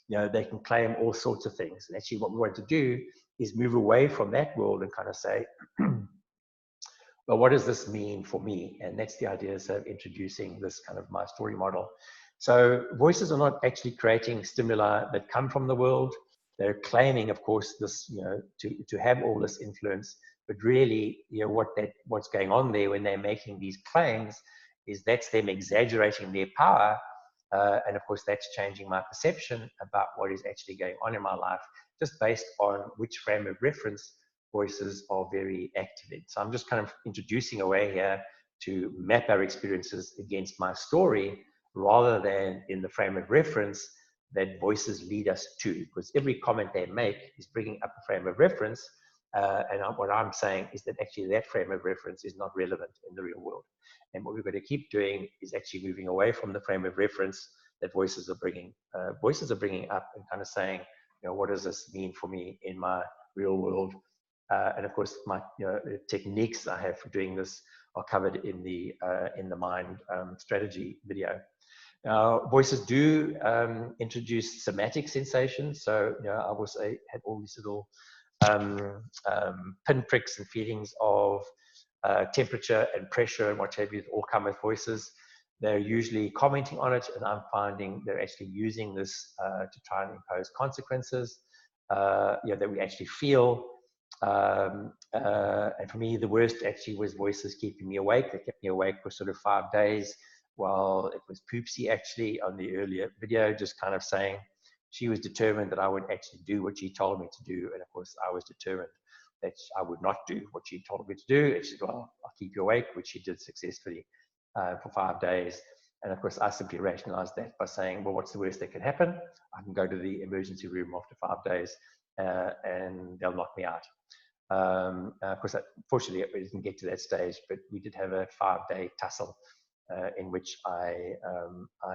they can claim all sorts of things. And actually what we want to do is move away from that world and kind of say, well, what does this mean for me? And that's the idea of introducing this kind of my story model. So voices are not actually creating stimuli that come from the world. They're claiming, of course, this, to have all this influence, but really, what's going on there when they're making these claims is that's them exaggerating their power. And of course, that's changing my perception about what is actually going on in my life, just based on which frame of reference voices are very active in. So I'm just kind of introducing a way here to map our experiences against my story, rather than in the frame of reference that voices lead us to, because every comment they make is bringing up a frame of reference. And what I'm saying is that actually that frame of reference is not relevant in the real world. And what we're going to keep doing is actually moving away from the frame of reference that voices are bringing up, and kind of saying, what does this mean for me in my real world? And of course, my the techniques I have for doing this are covered in the mind strategy video. Now, voices do introduce somatic sensations. So, I had all these little pinpricks and feelings of temperature and pressure and what have you, that all come with voices. They're usually commenting on it, and I'm finding they're actually using this to try and impose consequences that we actually feel. And for me, the worst actually was voices keeping me awake. They kept me awake for sort of 5 days, while it was Poopsie actually on the earlier video, just kind of saying she was determined that I would actually do what she told me to do. And of course, I was determined that I would not do what she told me to do. And she said, well, I'll keep you awake, which she did successfully for 5 days. And of course, I simply rationalized that by saying, well, what's the worst that can happen? I can go to the emergency room after 5 days and they'll knock me out. Of course, fortunately, it didn't get to that stage, but we did have a 5-day tussle in which I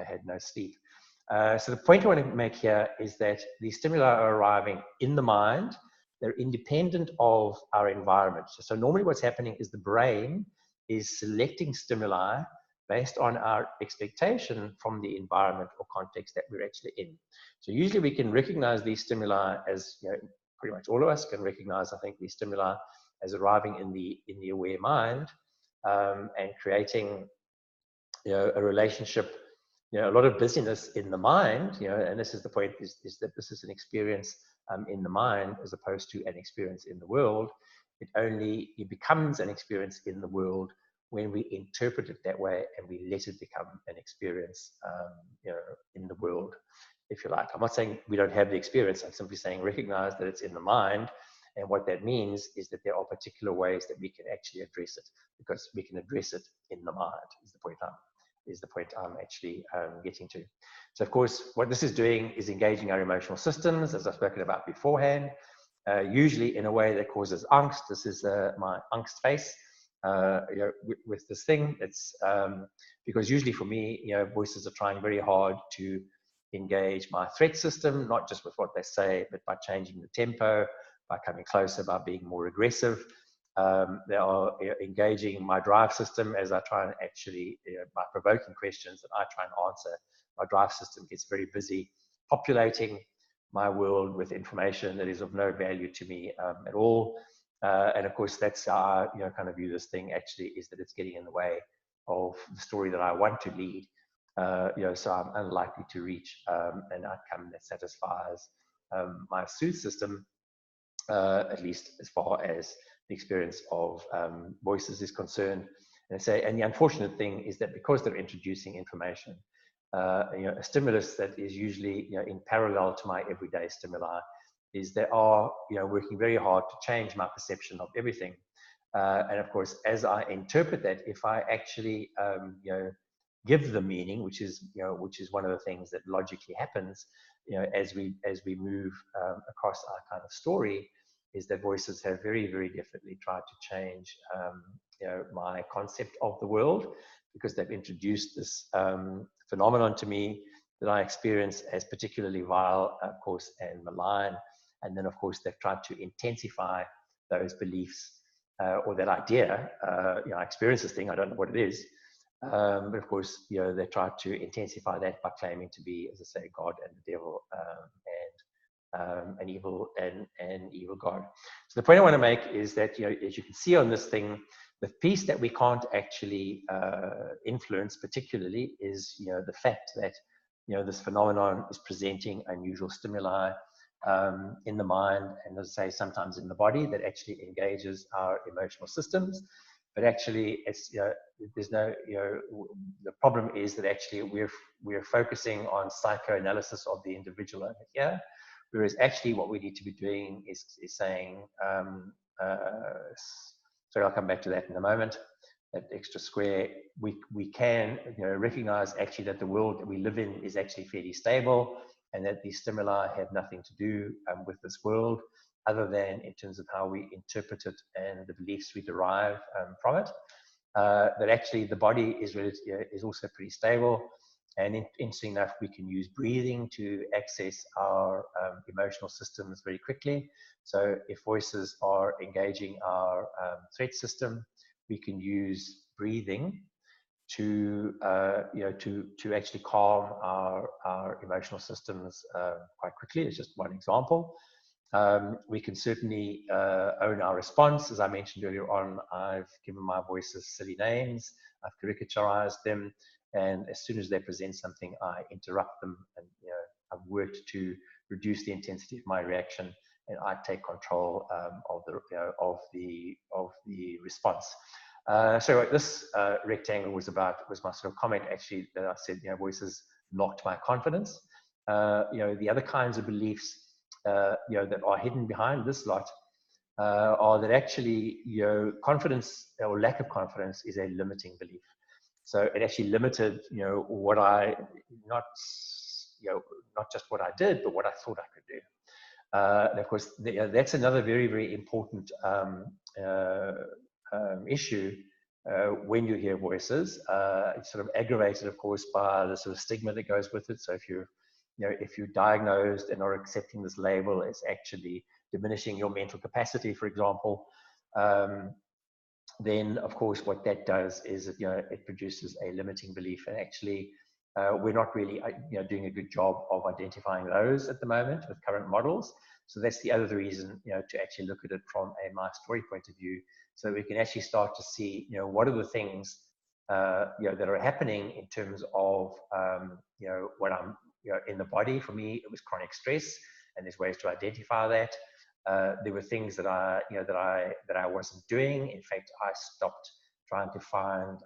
had no sleep. So the point I want to make here is that the stimuli are arriving in the mind. They're independent of our environment. So normally what's happening is the brain is selecting stimuli based on our expectation from the environment or context that we're actually in. So usually we can recognize these stimuli as, pretty much all of us can recognize, I think, these stimuli as arriving in the aware mind and creating, a relationship, a lot of busyness in the mind, and this is the point, is that this is an experience in the mind as opposed to an experience in the world. It becomes an experience in the world when we interpret it that way and we let it become an experience, in the world, if you like. I'm not saying we don't have the experience. I'm simply saying recognize that it's in the mind. And what that means is that there are particular ways that we can actually address it, because we can address it in the mind, is the point I'm actually getting to. So of course, what this is doing is engaging our emotional systems, as I've spoken about beforehand, usually in a way that causes angst. This is my angst face. With this thing, it's because usually for me, voices are trying very hard to engage my threat system, not just with what they say, but by changing the tempo, by coming closer, by being more aggressive. They are engaging my drive system as I try and actually, by provoking questions that I try and answer. My drive system gets very busy populating my world with information that is of no value to me at all. And of course, that's how I kind of view this thing actually, is that it's getting in the way of the story that I want to lead. So I'm unlikely to reach an outcome that satisfies my soothe system, at least as far as the experience of voices is concerned. And the unfortunate thing is that because they're introducing information, a stimulus that is usually in parallel to my everyday stimuli, is they are working very hard to change my perception of everything. And of course, as I interpret that, if I actually give the meaning, which is one of the things that logically happens, as we move across our kind of story, is that voices have very, very definitely tried to change my concept of the world, because they've introduced this phenomenon to me that I experience as particularly vile, of course, and malign. And then, of course, they've tried to intensify those beliefs or that idea. I experience this thing, I don't know what it is. But of course, they try to intensify that by claiming to be, as I say, God and the devil, and an evil God. So the point I want to make is that, as you can see on this thing, the piece that we can't actually influence particularly is, the fact that, this phenomenon is presenting unusual stimuli in the mind, and as I say, sometimes in the body, that actually engages our emotional systems. But actually, it's there's no the problem is that actually we're focusing on psychoanalysis of the individual over here, whereas actually what we need to be doing is saying, sorry, I'll come back to that in a moment. That extra square, we can recognize actually that the world that we live in is actually fairly stable, and that these stimuli have nothing to do with this world, other than in terms of how we interpret it and the beliefs we derive from it. That actually the body is also pretty stable. And interesting enough, we can use breathing to access our emotional systems very quickly. So if voices are engaging our threat system, we can use breathing to actually calm our emotional systems quite quickly. It's just one example. We can certainly own our response. As I mentioned earlier on, I've given my voices silly names, I've caricaturized them, and as soon as they present something, I interrupt them, and I've worked to reduce the intensity of my reaction, and I take control of the response. So this rectangle was my sort of comment actually, that I said, voices knocked my confidence. The other kinds of beliefs that are hidden behind this lot are that actually confidence or lack of confidence is a limiting belief. So it actually limited, what I, not, not just what I did, but what I thought I could do. And of course, that's another very, very important issue when you hear voices. It's sort of aggravated, of course, by the sort of stigma that goes with it. So if you're diagnosed and are accepting this label as actually diminishing your mental capacity, for example, then of course what that does is it produces a limiting belief, and actually we're not really doing a good job of identifying those at the moment with current models. So that's the other reason to actually look at it from a my story point of view, so we can actually start to see what are the things that are happening in terms of what I'm in the body. For me, it was chronic stress, and there's ways to identify that. There were things that I wasn't doing. In fact, I stopped trying to find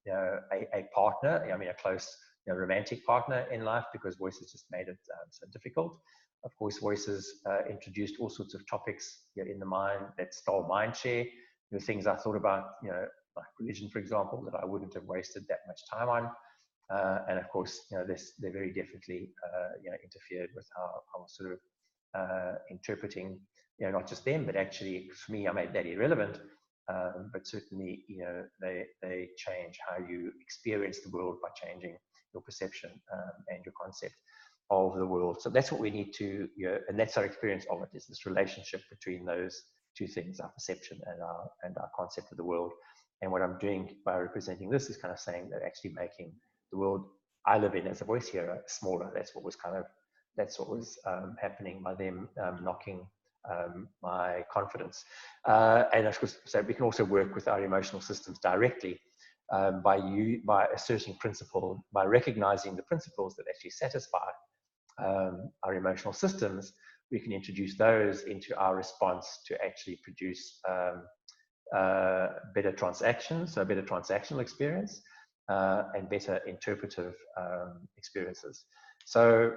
a partner. I mean, a close romantic partner in life, because voices just made it so difficult. Of course, voices introduced all sorts of topics in the mind that stole mind share. There were things I thought about, like religion, for example, that I wouldn't have wasted that much time on. And of course, they very definitely interfered with how I was sort of interpreting, not just them, but actually for me, I made that irrelevant. But certainly, they change how you experience the world by changing your perception and your concept of the world. So that's what we need to, and that's our experience of it, is this relationship between those two things, our perception and our concept of the world. And what I'm doing by representing this is kind of saying that actually making the world I live in as a voice hearer smaller. That's what was happening by them knocking my confidence. And of course, so we can also work with our emotional systems directly by asserting principle, by recognizing the principles that actually satisfy our emotional systems. We can introduce those into our response to actually produce better transactions, so better transactional experience, and better interpretive experiences. So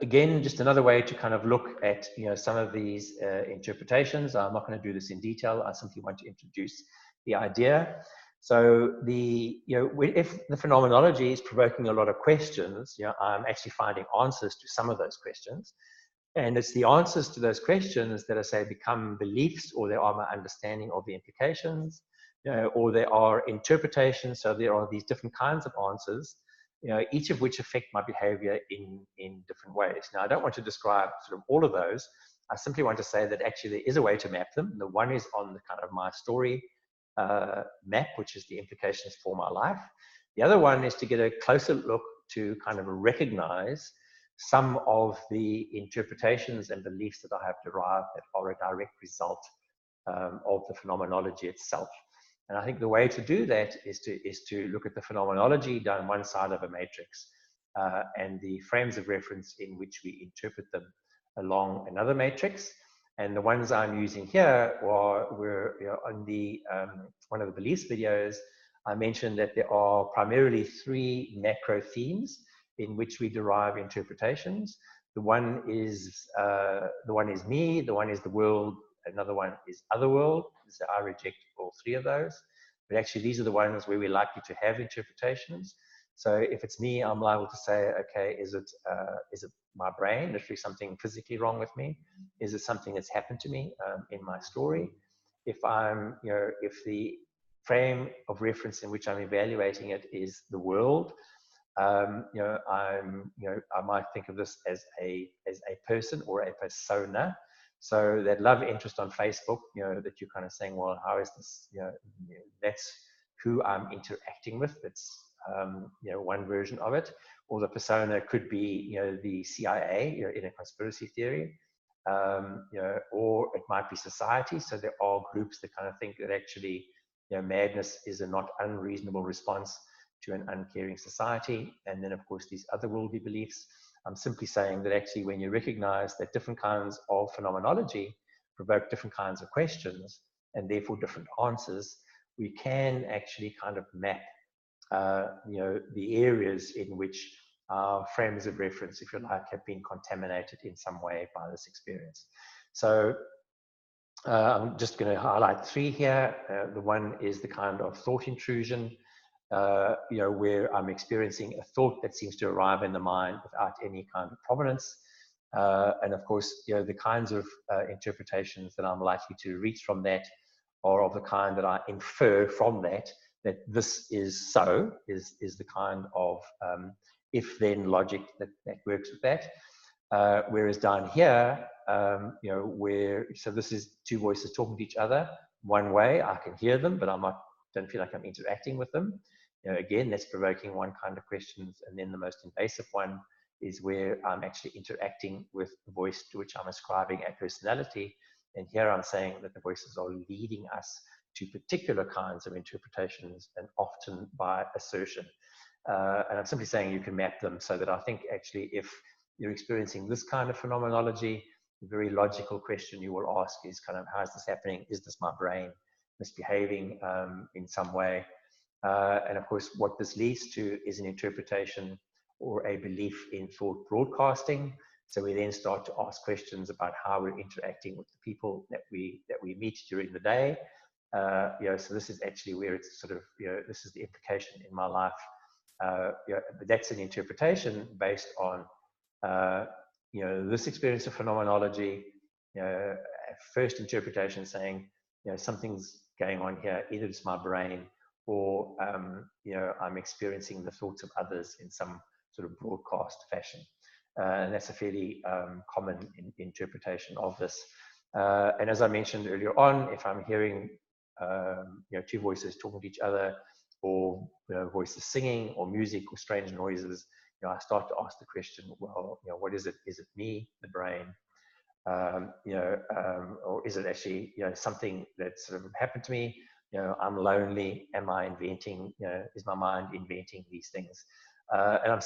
again, just another way to kind of look at some of these interpretations. I'm not going to do this in detail. I simply want to introduce the idea. So if the phenomenology is provoking a lot of questions, I'm actually finding answers to some of those questions. And it's the answers to those questions that I say become beliefs, or they are my understanding of the implications, or they are interpretations. So there are these different kinds of answers, each of which affect my behavior in different ways. Now, I don't want to describe sort of all of those. I simply want to say that actually there is a way to map them. The one is on the kind of my story map, which is the implications for my life. The other one is to get a closer look to kind of recognize some of the interpretations and beliefs that I have derived that are a direct result of the phenomenology itself. And I think the way to do that is to look at the phenomenology down one side of a matrix and the frames of reference in which we interpret them along another matrix. And the ones I'm using here were on the one of the beliefs videos. I mentioned that there are primarily 3 macro themes in which we derive interpretations. The one is me, the one is the world, another one is other world. So I reject all 3 of those. But actually, these are the ones where we're likely to have interpretations. So if it's me, I'm liable to say, okay, is it my brain, literally something physically wrong with me? Is it something that's happened to me in my story? If if the frame of reference in which I'm evaluating it is the world, I might think of this as a person or a persona. So that love interest on Facebook, that you're kind of saying, well, how is this? That's who I'm interacting with. That's one version of it. Or the persona could be the CIA, in a conspiracy theory, or it might be society. So there are groups that kind of think that actually madness is a not unreasonable response to an uncaring society. And then, of course, these otherworldly beliefs. I'm simply saying that actually when you recognize that different kinds of phenomenology provoke different kinds of questions and therefore different answers, we can actually kind of map the areas in which our frames of reference, if you like, have been contaminated in some way by this experience. So I'm just going to highlight three here. The one is the kind of thought intrusion, where I'm experiencing a thought that seems to arrive in the mind without any kind of provenance. And of course, the kinds of interpretations that I'm likely to reach from that are of the kind that I infer from that this is so, is the kind of if-then logic that works with that. Whereas down here, so this is two voices talking to each other one way. I can hear them, but don't feel like I'm interacting with them. Again, that's provoking one kind of questions. And then the most invasive one is where I'm actually interacting with the voice to which I'm ascribing a personality. And here I'm saying that the voices are leading us to particular kinds of interpretations, and often by assertion. And I'm simply saying you can map them so that I think actually if you're experiencing this kind of phenomenology, the very logical question you will ask is kind of, how is this happening? Is this my brain misbehaving in some way? And of course, what this leads to is an interpretation or a belief in thought broadcasting. So we then start to ask questions about how we're interacting with the people that we meet during the day. So this is actually where it's sort of, this is the implication in my life. But that's an interpretation based on, this experience of phenomenology, first interpretation saying, something's going on here, either it's my brain or, I'm experiencing the thoughts of others in some sort of broadcast fashion. And that's a fairly common interpretation of this. And as I mentioned earlier on, if I'm hearing, two voices talking to each other, or voices singing, or music, or strange noises, I start to ask the question, well, what is it? Is it me, the brain? Or is it actually, something that sort of happened to me? I'm lonely. Am I inventing? Is my mind inventing these things? And I'm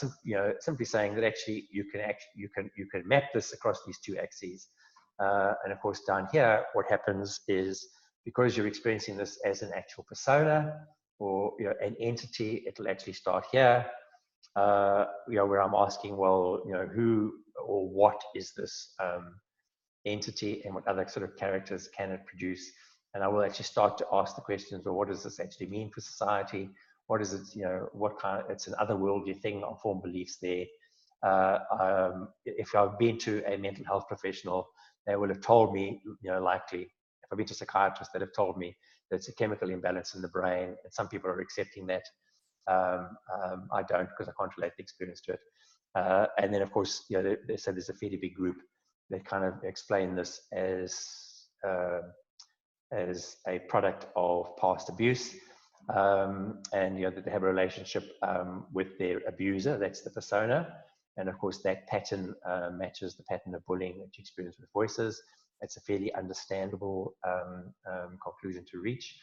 simply saying that actually you can map this across these two axes. And of course, down here, what happens is, because you're experiencing this as an actual persona or an entity, it'll actually start here. Where I'm asking, well, who or what is this entity, and what other sort of characters can it produce? And I will actually start to ask the questions, well, what does this actually mean for society? What is it, what kind of, it's an otherworldly thing, I'll form beliefs there. If I've been to a mental health professional, they will have told me, likely, if I've been to a psychiatrist, that have told me that it's a chemical imbalance in the brain, and some people are accepting that. I don't, because I can't relate the experience to it. And then, of course, they said there's a fairly big group that kind of explain this as a product of past abuse, and that they have a relationship with their abuser. That's the persona, and of course that pattern matches the pattern of bullying that you experience with voices. It's a fairly understandable conclusion to reach.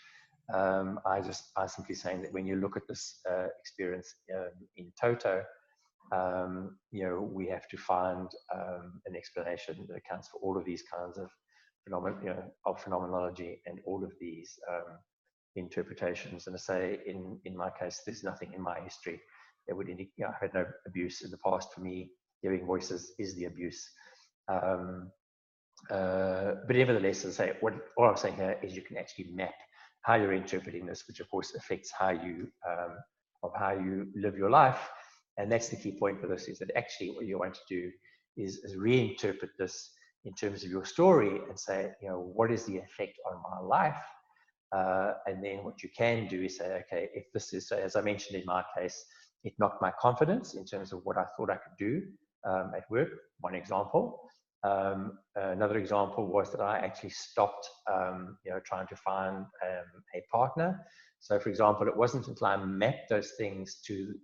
I'm simply saying that when you look at this experience in toto, we have to find an explanation that accounts for all of these kinds of phenomenology and all of these interpretations. And I say, in my case, there's nothing in my history that would indicate, I had no abuse in the past. For me, hearing voices is the abuse. But nevertheless, as I say, what I'm saying here is you can actually map how you're interpreting this, which of course affects how you live your life. And that's the key point for this, is that actually what you want to do is reinterpret this in terms of your story and say, what is the effect on my life? And then what you can do is say, okay, if this is, as I mentioned in my case, it knocked my confidence in terms of what I thought I could do at work, one example. Another example was that I actually stopped, trying to find a partner. So, for example, it wasn't until I mapped those things to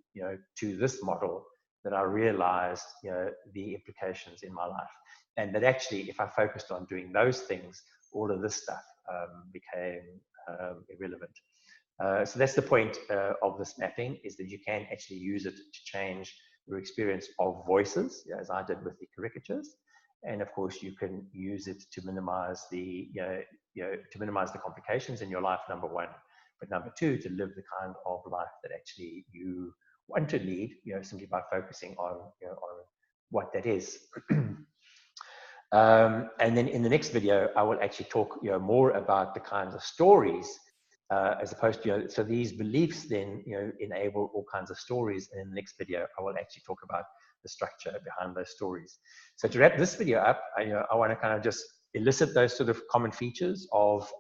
this model that I realized, the implications in my life, and that actually, if I focused on doing those things, all of this stuff became irrelevant. So that's the point of this mapping, is that you can actually use it to change your experience of voices, as I did with the caricatures. And of course, you can use it to minimize the, the complications in your life, number one. But number two, to live the kind of life that actually you want to lead, simply by focusing on, on what that is. And then in the next video, I will actually talk more about the kinds of stories as opposed to, so these beliefs then, enable all kinds of stories. And in the next video, I will actually talk about the structure behind those stories. So to wrap this video up, I want to kind of just elicit those sort of common features of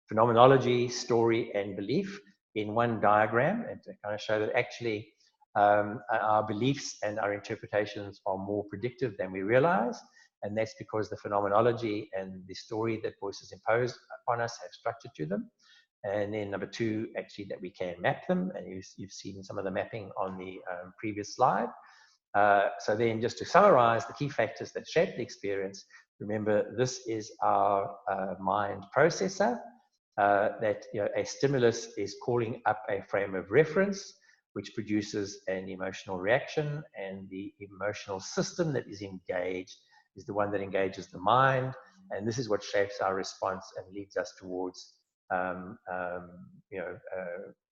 phenomenology, story, and belief in one diagram, and to kind of show that actually our beliefs and our interpretations are more predictive than we realize. And that's because the phenomenology and the story that voices impose upon us have structure to them. And then number two, actually, that we can map them. And you've seen some of the mapping on the previous slide. So then just to summarize the key factors that shape the experience, remember, this is our mind processor, that a stimulus is calling up a frame of reference, which produces an emotional reaction, and the emotional system that is engaged is the one that engages the mind, and this is what shapes our response and leads us towards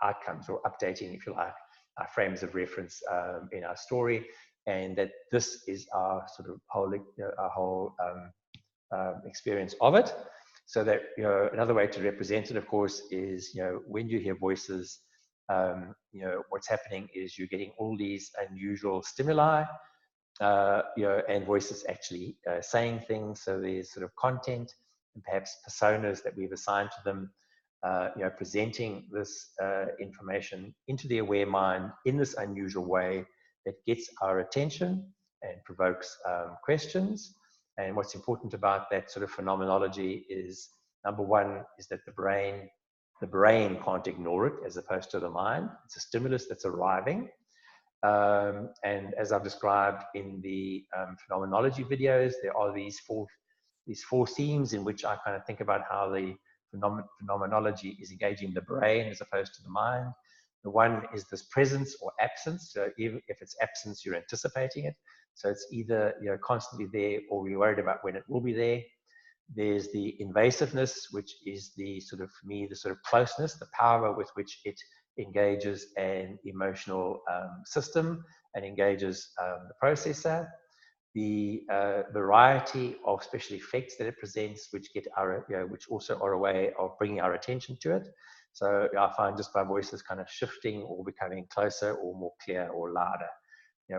outcomes, or updating, if you like, our frames of reference in our story, and that this is our sort of whole experience of it. So that, another way to represent it, of course, is, when you hear voices, what's happening is you're getting all these unusual stimuli, and voices actually saying things. So there's sort of content and perhaps personas that we've assigned to them, presenting this information into the aware mind in this unusual way that gets our attention and provokes questions. And what's important about that sort of phenomenology is, number one, is that the brain can't ignore it as opposed to the mind. It's a stimulus that's arriving. And as I've described in the phenomenology videos, there are these four themes in which I kind of think about how the phenomenology is engaging the brain as opposed to the mind. The one is this presence or absence. So even if it's absence, you're anticipating it. So it's either constantly there, or you're worried about when it will be there. There's the invasiveness, which is the sort of, for me, the sort of closeness, the power with which it engages an emotional system and engages the processor. The variety of special effects that it presents, which get our, which also are a way of bringing our attention to it. So I find just by voices kind of shifting or becoming closer or more clear or louder,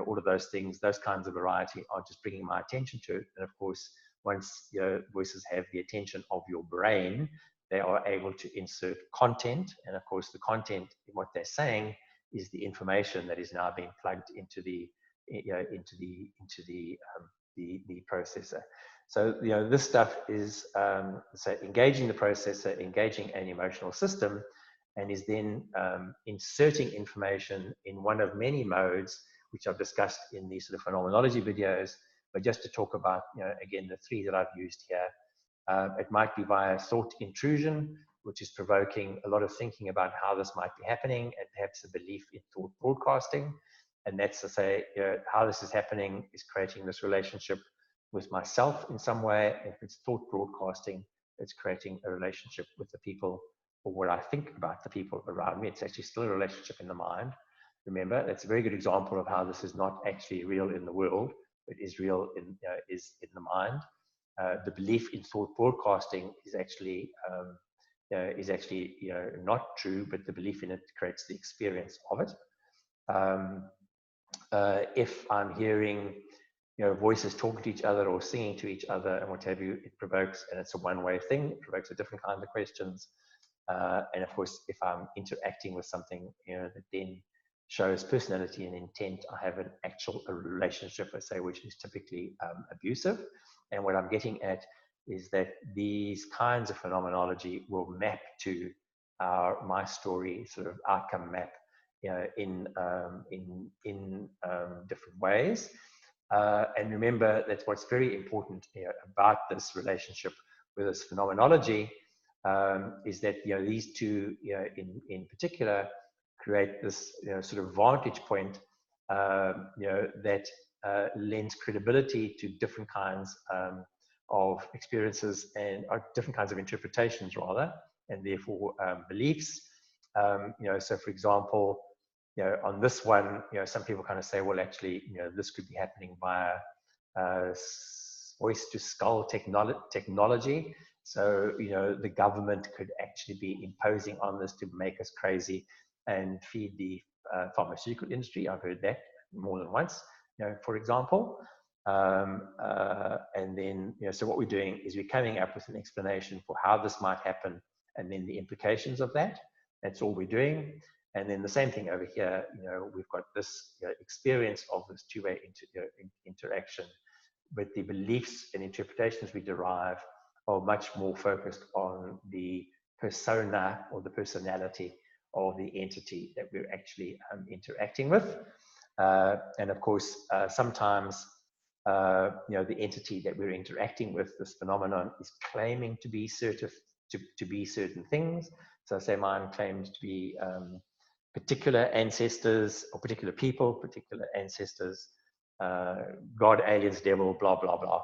all of those things, those kinds of variety are just bringing my attention to it. And of course, once voices have the attention of your brain, they are able to insert content. And of course, the content, what they're saying, is the information that is now being plugged into the processor. So this stuff is so engaging the processor, engaging an emotional system, and is then inserting information in one of many modes, which I've discussed in these sort of phenomenology videos. But just to talk about, again, the three that I've used here, it might be via thought intrusion, which is provoking a lot of thinking about how this might be happening, and perhaps a belief in thought broadcasting. And that's to say, how this is happening is creating this relationship with myself in some way. If it's thought broadcasting, it's creating a relationship with the people, or what I think about the people around me. It's actually still a relationship in the mind. Remember, that's a very good example of how this is not actually real in the world, but is real is in the mind. The belief in thought broadcasting is actually not true, but the belief in it creates the experience of it. If I'm hearing voices talking to each other or singing to each other and what have you, it provokes, and it's a one-way thing, it provokes a different kind of questions. And of course, if I'm interacting with something that then shows personality and intent, I have an actual relationship, I say, which is typically abusive. And what I'm getting at is that these kinds of phenomenology will map to my story sort of outcome map in different ways. And remember that what's very important about this relationship with this phenomenology is that these two in particular create this sort of vantage point that lends credibility to different kinds of experiences and different kinds of interpretations rather, and therefore beliefs. So for example, on this one, some people kind of say, well, actually, this could be happening via voice-to-skull technology. So, you know, the government could actually be imposing on this to make us crazy and feed the pharmaceutical industry. I've heard that more than once, you know, for example. And then, you know, so what we're doing is we're coming up with an explanation for how this might happen and then the implications of that. That's all we're doing. And then the same thing over here, you know, we've got this, you know, experience of this two-way interaction, but the beliefs and interpretations we derive are much more focused on the persona or the personality of the entity that we're actually interacting with. And of course, sometimes, you know, the entity that we're interacting with, this phenomenon, is claiming to be certain things. So say mine claims to be particular ancestors or particular people, particular ancestors, God, aliens, devil, blah, blah, blah.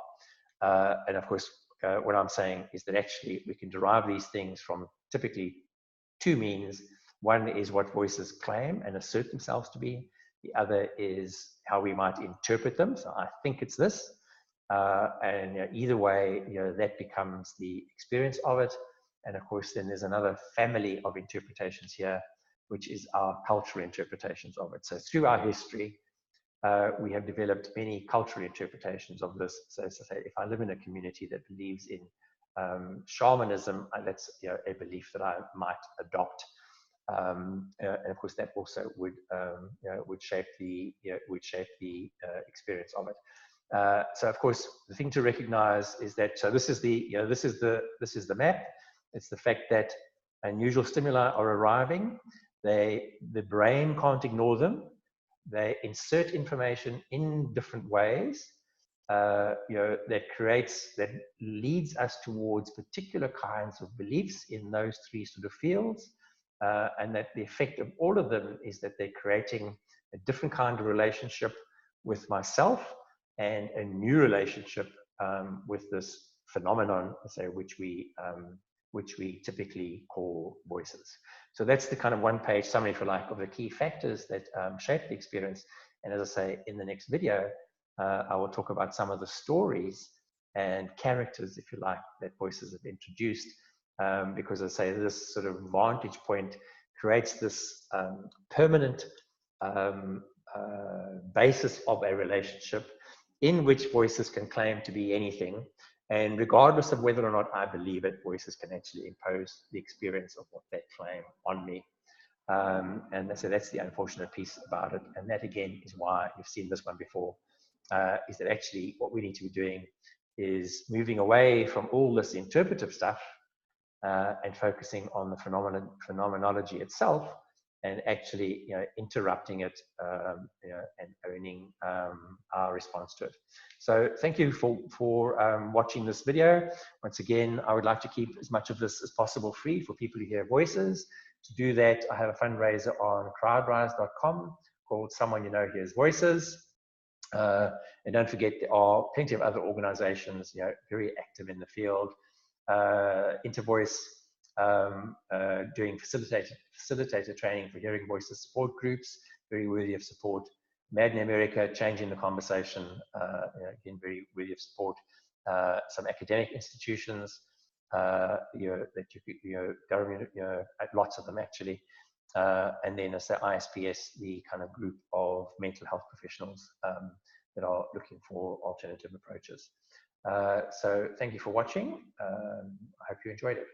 And of course, what I'm saying is that actually we can derive these things from typically two means. One is what voices claim and assert themselves to be. The other is how we might interpret them. So I think it's this. And you know, either way, you know, that becomes the experience of it. And of course, then there's another family of interpretations here, which is our cultural interpretations of it. So through our history, we have developed many cultural interpretations of this. So as I say, if I live in a community that believes in shamanism, that's, you know, a belief that I might adopt. And of course, that also would, you know, would shape the experience of it. So of course, the thing to recognize is that, so this is the, you know, this is the map. It's the fact that unusual stimuli are arriving. The brain can't ignore them. They insert information in different ways, you know, that leads us towards particular kinds of beliefs in those three sort of fields. And that the effect of all of them is that they're creating a different kind of relationship with myself and a new relationship with this phenomenon, say, which we typically call voices. So that's the kind of one-page summary, if you like, of the key factors that shape the experience. And as I say, in the next video, I will talk about some of the stories and characters, if you like, that voices have introduced. Because as I say, this sort of vantage point creates this permanent basis of a relationship in which voices can claim to be anything. And regardless of whether or not I believe it, voices can actually impose the experience of what they claim on me. And so that's the unfortunate piece about it. And that, again, is why you've seen this one before, is that actually what we need to be doing is moving away from all this interpretive stuff and focusing on the phenomenology itself, and actually, you know, interrupting it, you know, and owning our response to it. So thank you for watching this video. Once again, I would like to keep as much of this as possible free for people who hear voices. To do that, I have a fundraiser on crowdrise.com called Someone You Know Hears Voices. And don't forget, there are plenty of other organizations, you know, very active in the field. Intervoice, doing facilitator training for hearing voices support groups, very worthy of support. Mad in America, changing the conversation, you know, again, very worthy of support. Some academic institutions, you know, that you know, government, you know, lots of them actually. And then as the ISPS, the kind of group of mental health professionals that are looking for alternative approaches. So thank you for watching. I hope you enjoyed it.